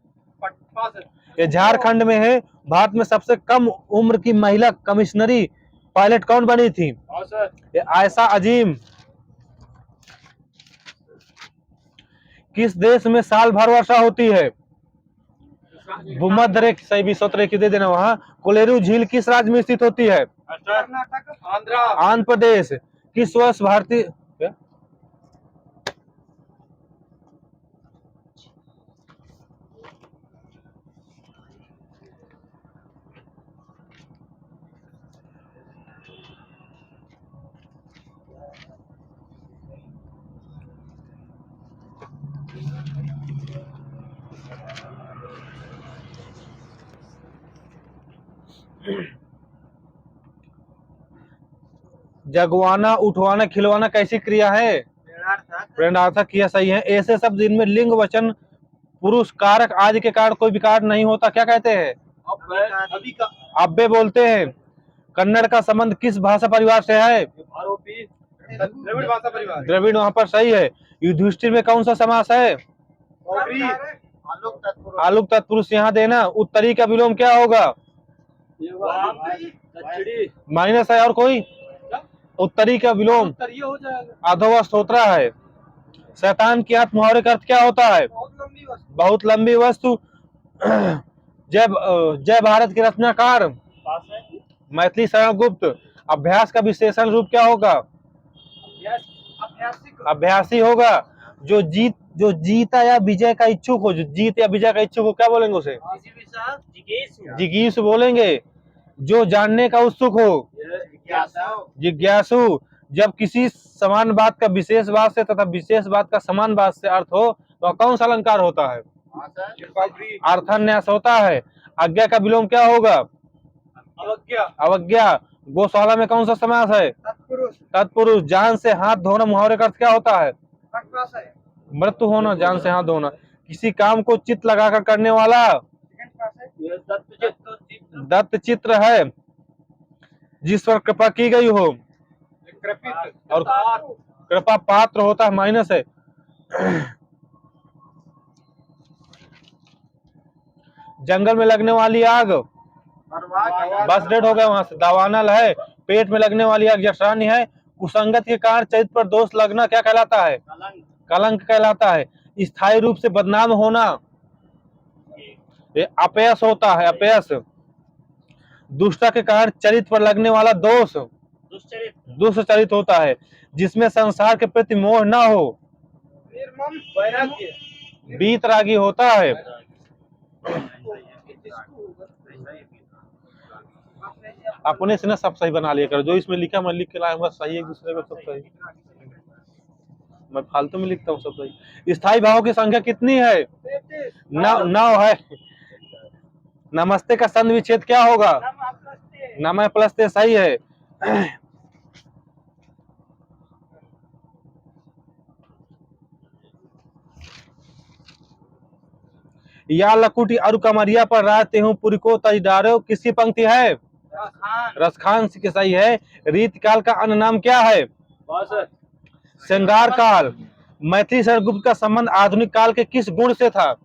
ये झारखंड में है। भारत में सबसे कम उम्र की महिला कमिश्नरी पायलट कौन बनी थी? ये आयशा अजीम। किस देश में साल भर वर्षा होती है? भूमध्य रेखा, सही विषुवत रेखा दे देना वहां। कोलेरू झील किस राज्य में स्थित होती है? कर्नाटक, आंध्र। आंध्र प्रदेश। किस वर्ष भारतीय क्या? जगवाना, उठवाना, खिलवाना कैसी क्रिया है? प्रेरणार्थक क्रिया, सही है। ऐसे शब्द जिनमें लिंग, वचन, पुरुष, कारक आदि के कारण कोई विकार नहीं होता क्या कहते हैं? अभी का अव्यय बोलते हैं। कन्नड़ का संबंध किस भाषा परिवार से है? आरोपी द्रविड़ भाषा परिवार। द्रविड़ वहां पर सही है। युधिष्ठिर में कौन सा समास है? आलुक तत्पुरुष यहाँ देना। उत्तरी का विलोम क्या होगा? माइनस है। और कोई? उत्तरी का विलोम उत्तरीय हो जाएगा। अधोवा स्तोत्र है। शैतान की आंख मुहावरे का अर्थ क्या होता है? बहुत लंबी वस्तु। जय भारत के रचनाकार मैथिली शरण गुप्त। अभ्यास का विशेषण रूप क्या होगा? अभ्यासी होगा। जो जीता या विजय का इच्छुक हो, जो जीत या विजय का इच्छुक हो क्या बोलेंगे उसे? जिगीषु बोलेंगे। जो जानने का उत्सुक हो, जिज्ञासु। जब किसी समान बात का विशेष बात से तथा विशेष बात का समान बात से अर्थ हो तो कौन सा अलंकार होता है? अर्थान्यास होता है। आज्ञा का विलोम क्या होगा? अवज्ञा। अवज्ञा। गौशाला में कौन सा समास है? तत्पुरुष। जान से हाथ धोना मुहावरे का अर्थ क्या होता है? मृत्यु होना, जान से हाथ धोना। किसी काम को चित्त लगाकर करने वाला दत्त चित्र है। जिस पर कृपा की गई हो। और कृपा पात्र होता है, माइनस है। जंगल में लगने वाली आग, बस डेड हो गया वहां से। दावानल है। पेट में लगने वाली आग जठरानी है। कुसंगत के कारण चरित्र पर दोष लगना क्या कहलाता है? कलंक कहलाता है। स्थायी रूप से बदनाम होना ये अपयश होता है, अपयश। दुष्टता के कारण चरित्र पर लगने वाला दोष दुष्चरित होता है। जिसमें संसार के प्रति मोह न हो, वीतरागी होता है। अपने से ना सब सही बना लिया करो। जो इसमें लिखा मैं लिख के लाया हूँ सही, एक दूसरे को सब सही। मैं फालतू में लिखता हूँ सब सही। स्थायी भावों की संख्या कितनी है? 9 है। नमस्ते का संधि विच्छेद क्या होगा? नमः प्लस ते, सही है। या लकुटी अरु कमरिया पर रात हूँ पुरी को तजदारो किसकी पंक्ति है? रसखान की, सही है। रीत काल का अन्य नाम क्या है? श्रृंगार काल। मैथिली शरण गुप्त का संबंध आधुनिक काल के किस गुण से था?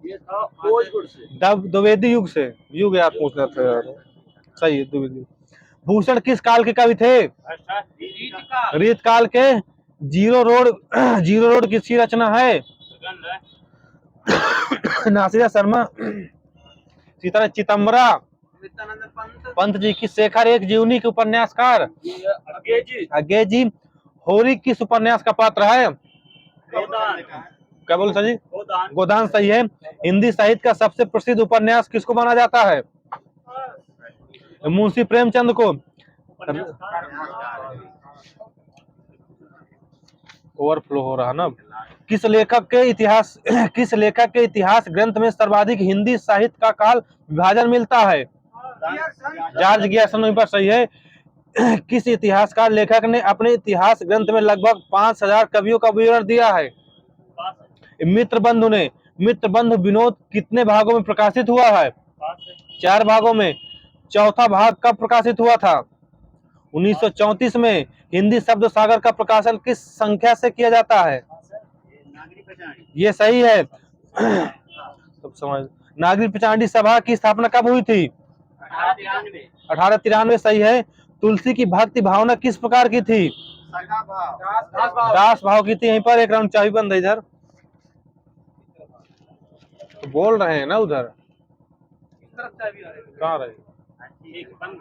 ये था खोज गुण से। द्विवेदी युग से। युग याद पूछना था यार, सही है, द्विवेदी युग। भूषण किस काल के कवि थे? रीत काल के। जीरो रोड किसकी रचना है? नासिरा शर्मा। सीताराम चितम्बरा। पंत जी की। शेखर एक जीवनी के उपन्यासकार? अज्ञे जी। होरी किस उपन्यास का पात्र है? क्या बोले सर जी? गोदान, सही है। हिंदी साहित्य का सबसे प्रसिद्ध उपन्यास किसको माना जाता है? मुंशी प्रेमचंद को। ओवरफ्लो हो रहा ना। किस लेखक के इतिहास ग्रंथ में सर्वाधिक हिंदी साहित्य का काल विभाजन मिलता है? जॉर्ज गियर्सन, वहीं पर सही है। किस इतिहासकार लेखक ने अपने इतिहास ग्रंथ में लगभग 5000 कवियों का विवरण दिया है? मित्र बंधु विनोद कितने भागों में प्रकाशित हुआ है? 4 भागों में। चौथा भाग कब प्रकाशित हुआ था? 1934 में। हिंदी शब्द सागर का प्रकाशन किस संख्या से किया जाता है? ये सही है। सब समझ। नागरी पिचांडी सभा की स्थापना कब हुई थी? 1893, सही है। तुलसी की भक्ति भावना किस प्रकार की थी? दास भाव की थी। यहीं पर एक राउंड चाबी बंद है इधर। बोल रहे हैं ना उधर, इस तरफ से अभी आ रहे हैं। कहाँ रहे? एक बंद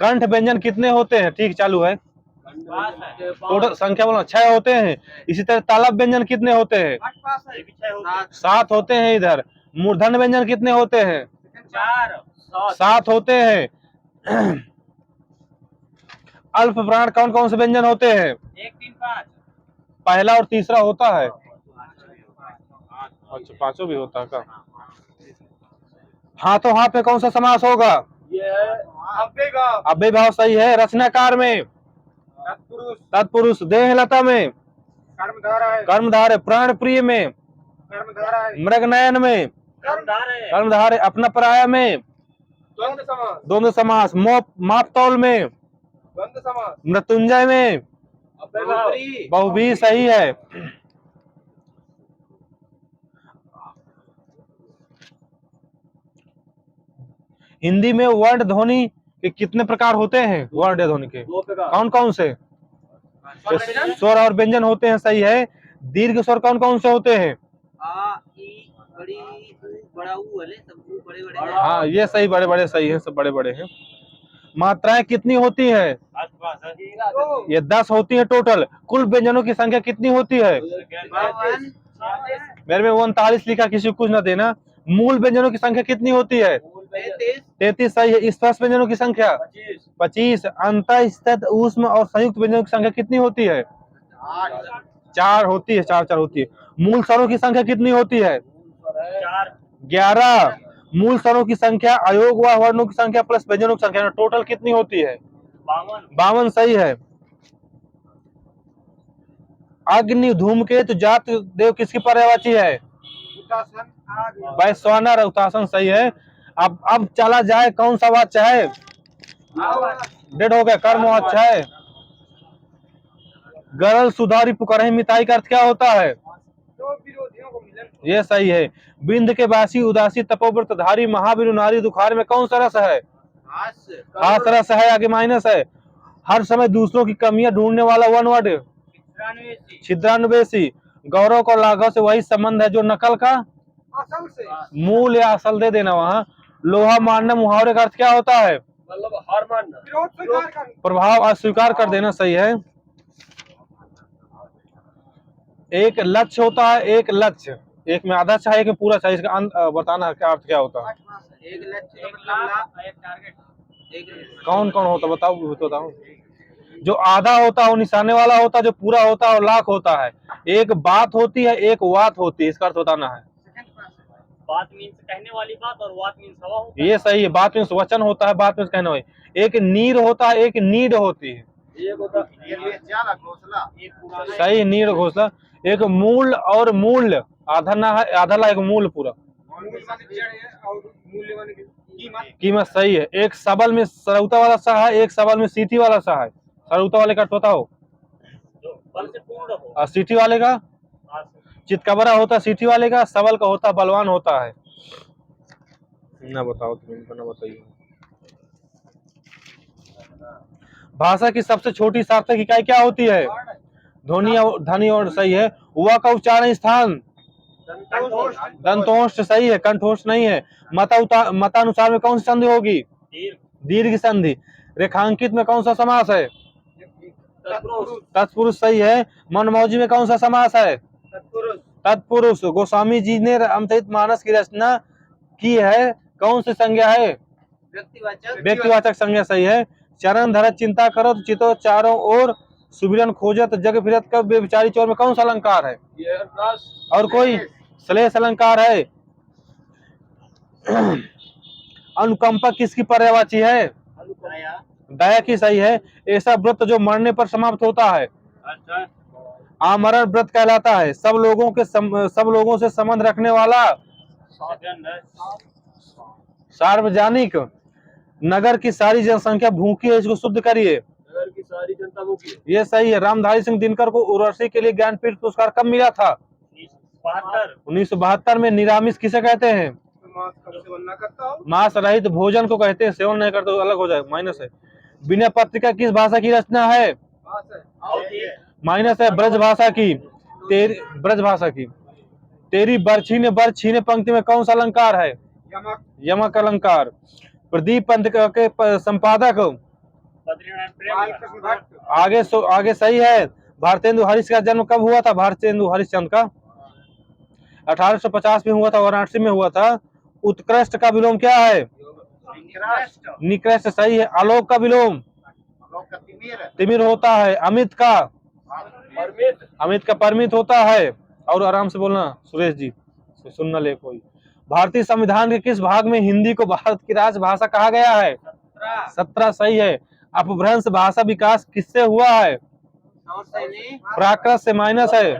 कंठ व्यंजन कितने होते हैं? ठीक चालू है। पास है टोटल संख्या बोलो 6 होते हैं। इसी तरह तालब व्यंजन कितने होते हैं? आठ पास है। ये भी 6 हो गए 7 होते हैं इधर। मूर्धन्य व्यंजन कितने होते हैं? 4 7 होते हैं। अल्प प्राण कौन कौन से व्यंजन होते हैं? 1 3 5 पहला और तीसरा होता है। अच्छा, 5 भी होता है का? हाथों हाथ में कौन सा समास होगा? ये है अव्ययभाव, अव्ययभाव सही है। रचनाकार में? तत्पुरुष, तत्पुरुष। देहलता में? कर्मधारा है, कर्मधारय। प्राण प्रिय में? कर्मधारा है, मृगनयन में? कर्मधार है कर्मधारय। अपना पराया में? द्वंद्व समास, द्वंद्व समास। मापतौल में? द्वंद्व समास, मृत्युंजय में? अव्ययभाव, बहुव्रीहि सही है। हिंदी में वर्ण ध्वनि के कितने प्रकार होते हैं? वर्ण ध्वनि के 2 प्रकार, कौन कौन से? स्वर और व्यंजन होते हैं सही है। दीर्घ स्वर कौन कौन से होते हैं? आ ई बड़ी ऊ बड़ा ऊ वाले सब ऊ बड़े बड़े हाँ ये सही, बड़े बड़े सही है, सब बड़े बड़े हैं। मात्राएं कितनी होती है? आसपास है ये 10 होती है टोटल। कुल व्यंजनों की संख्या कितनी होती है? 52 मेरे में 39 लिखा, किसी को कुछ ना देना। मूल व्यंजनों की संख्या कितनी होती है? 33 33 सही है। स्पर्श व्यंजनों की संख्या 25। अंतःस्थित ऊष्म और संयुक्त व्यंजनों की संख्या कितनी होती है? 4 होती है, 4 होती है। मूल स्वरों की संख्या कितनी होती है? 4 11। मूल स्वरों की संख्या अयोग व वर्णों की संख्या प्लस व्यंजनों की संख्या टोटल कितनी होती है? 52 सही है। अग्नि धूमकेतु जात देव किसकी पर्यायवाची है? उत्तासन, आग, वैश्वानर। उत्तासन सही है। अब चला जाए कौन सा वाच्य है? डेढ़ हो गया। कर्म वाच्य है। गरल सुधारी पुकारहि मिताई का अर्थ क्या होता है? दो विरोधियों को मिलन, ये सही है। बिंद के बासी उदासी तपोव्रत धारी महावीर नारी दुखार में कौन सा रस है? हास हास रस है। आगे माइनस है। हर समय दूसरों की कमियां ढूंढने वाला वन वर्ड? छिद्रान्वेषी। गौरव और लाघव से वही संबंध है जो नकल का? असल से, मूल या असल दे देना वहां। लोहा मारना मुहावरे का अर्थ क्या होता है? मतलब हार मानना, विरोध स्वीकार करना, प्रभाव अस्वीकार कर देना सही है। एक लक्ष्य होता है, एक लक्ष्य। एक में आधा चाहे, एक में पूरा चाहे। इसका बताना है क्या अर्थ क्या होता है? एक लक्ष्य का मतलब लाभ एक टारगेट एक कौन कौन होता बताओ, बताओ। जो आधा होता है वो निशाने वाला होता है, जो पूरा होता है वो लाख होता है। एक बात होती है, एक वात होती है। इसका अर्थ बताना है। बात मीन्स कहने वाली बात और वात मीन्स हवा होता ये सही है। बात मीन्स वचन होता है, बात मीन्स कहना है। एक नीड होता है, एक नीड होती है। एक होता घोषणा एक पुराना सही, नीड घोषणा। एक मूल और मूल्य, आधा ना है, आधा ला, एक मूल पूरा। और मूल्यवान की कीमत, कीमत सही है। एक सबल में सरौता वाला सा है, एक सबल में सीटी वाला सा है। सरौता वाले का अर्थ बताओ। जो बल से पूर्ण हो और सीटी वाले का? चितकबरा होता है सीटी वाले का। सबल का होता बलवान होता है ना। बताओ तुम ना बताइए। भाषा की सबसे छोटी सार्थक इकाई क्या होती है? ध्वनि ध्वनि और सही है। हुआ का उच्चारण स्थान? दंतोष्ठ सही है, कंठोष्ठ नहीं है। मतानुसार में कौन सी संधि होगी? दीर्घ संधि। रेखांकित में कौन सा समास है? तत्पुरुष सही है। मनमौजी में कौन सा समास है? तत्पुरुष। गोस्वामी जी ने रामचरितमानस की रचना की है, कौन सी संज्ञा है? व्यक्तिवाचक संज्ञा सही है। चरण धरत चिंता करो तो चितो चारों ओर, सुबिरन खोजत जग फिरत कब बेविचारी चोर में कौन सा अलंकार है? और कोई? श्लेष अलंकार है। अनुकंपा किसकी पर्यायवाची है? दया की सही है। ऐसा व्रत जो मरने पर समाप्त होता है? आमरण व्रत कहलाता है। सब लोगों से संबंध रखने वाला? सार्वजनिक। नगर की सारी जनसंख्या भूखी है, इसको शुद्ध करिए। नगर की सारी जनता मुखी, ये सही है। रामधारी सिंह दिनकर को उर्वशी के लिए ज्ञानपीठ पुरस्कार कब मिला था? 1972 में। निरामिष किसे कहते हैं? मांस का सेवन न करता हो, मांस रहित भोजन को कहते हैं। सेवन नहीं करते तो अलग हो जाए, माइनस है। विनय पत्रिका किस भाषा की रचना है? मांस है, माइनस है। ब्रज भाषा की। ब्रज भाषा की। तेरी बरछी ने बर छीने पंक्ति में कौन सा अलंकार है? यमक अलंकार। प्रदीप पंथ के संपादक बद्रीनाथ प्रेम आगे सही है। भारतेंदु हरीश का जन्म कब हुआ था? भारतेंदु हरिश्चंद्र का 1850 में हुआ था, वाराणसी में हुआ था। उत्कृष्ट का विलोम क्या है? निकृष्ट सही है। आलोक का विलोम तिमिर होता है। अमित का परमित होता है। और आराम से बोलना सुरेश जी, सुनना ले कोई। भारतीय संविधान के किस भाग में हिंदी को भारत की राजभाषा कहा गया है? 17 सही है। अपभ्रंश भाषा विकास किससे हुआ है? प्राकृत से माइनस है।